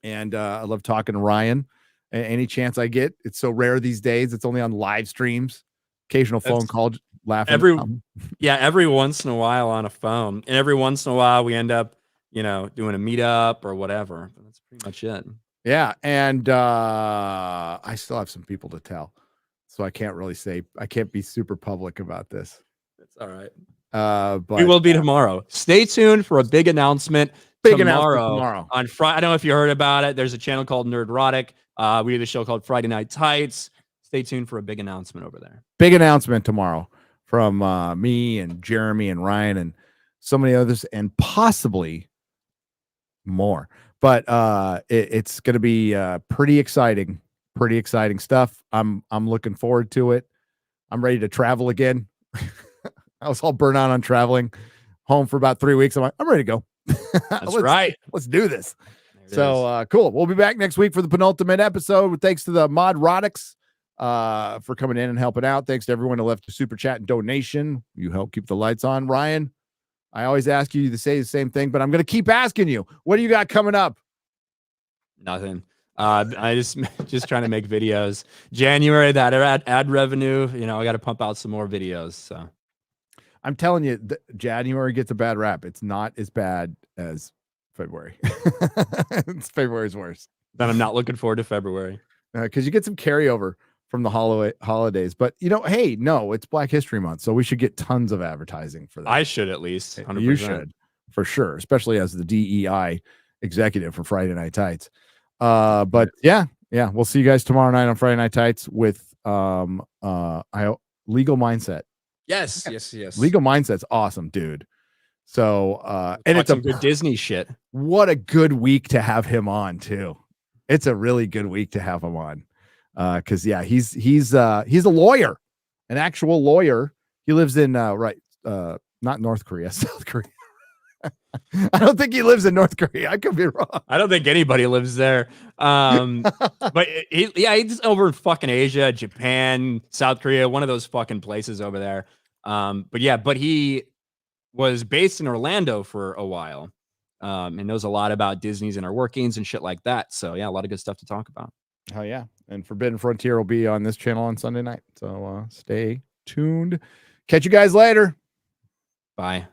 And I love talking to Ryan. Any chance I get. It's so rare these days. It's only on live streams. Occasional phone call, laughing. Every once in a while on a phone, and every once in a while we end up, doing a meetup or whatever. But that's pretty much it. Yeah, and I still have some people to tell, so I can't be super public about this. That's all right. But we will be tomorrow. Stay tuned for a big announcement. Tomorrow on Friday. I don't know if you heard about it. There's a channel called Nerdrotic. We have a show called Friday Night Tights. Stay tuned for a big announcement over there. Big announcement tomorrow from me and Jeremy and Ryan and so many others, and possibly more. But it's going to be pretty exciting stuff. I'm looking forward to it. I'm ready to travel again. I was all burnt out on traveling, home for about 3 weeks. I'm ready to go. That's right. Let's do this. So cool. We'll be back next week for the penultimate episode. Thanks to the Modrotics for coming in and helping out. Thanks to everyone who left a super chat and donation. You help keep the lights on. Ryan, I always ask you to say the same thing, but I'm going to keep asking you. What do you got coming up? Nothing. I just trying to make videos. January, that ad revenue. I got to pump out some more videos. So I'm telling you, January gets a bad rap. It's not as bad as February. February's worse. Then I'm not looking forward to February because you get some carryover from the holidays. But hey, no, it's Black History Month, so we should get tons of advertising for that. I should at least. 100%. You should for sure, especially as the DEI executive for Friday Night Tights. But yeah, we'll see you guys tomorrow night on Friday Night Tights with Legal Mindset. Yes. Legal Mindset's awesome, dude. So and it's some good Disney shit. What a good week to have him on too. It's a really good week to have him on. Because he's a lawyer, an actual lawyer. He lives in not North Korea, South Korea. I don't think he lives in North Korea. I could be wrong. I don't think anybody lives there. But he's over in fucking Asia, Japan, South Korea, one of those fucking places over there. But he was based in Orlando for a while, and knows a lot about Disney's inner workings and shit like that. So yeah, a lot of good stuff to talk about. Oh yeah. And Forbidden Frontier will be on this channel on Sunday night. So stay tuned. Catch you guys later. Bye.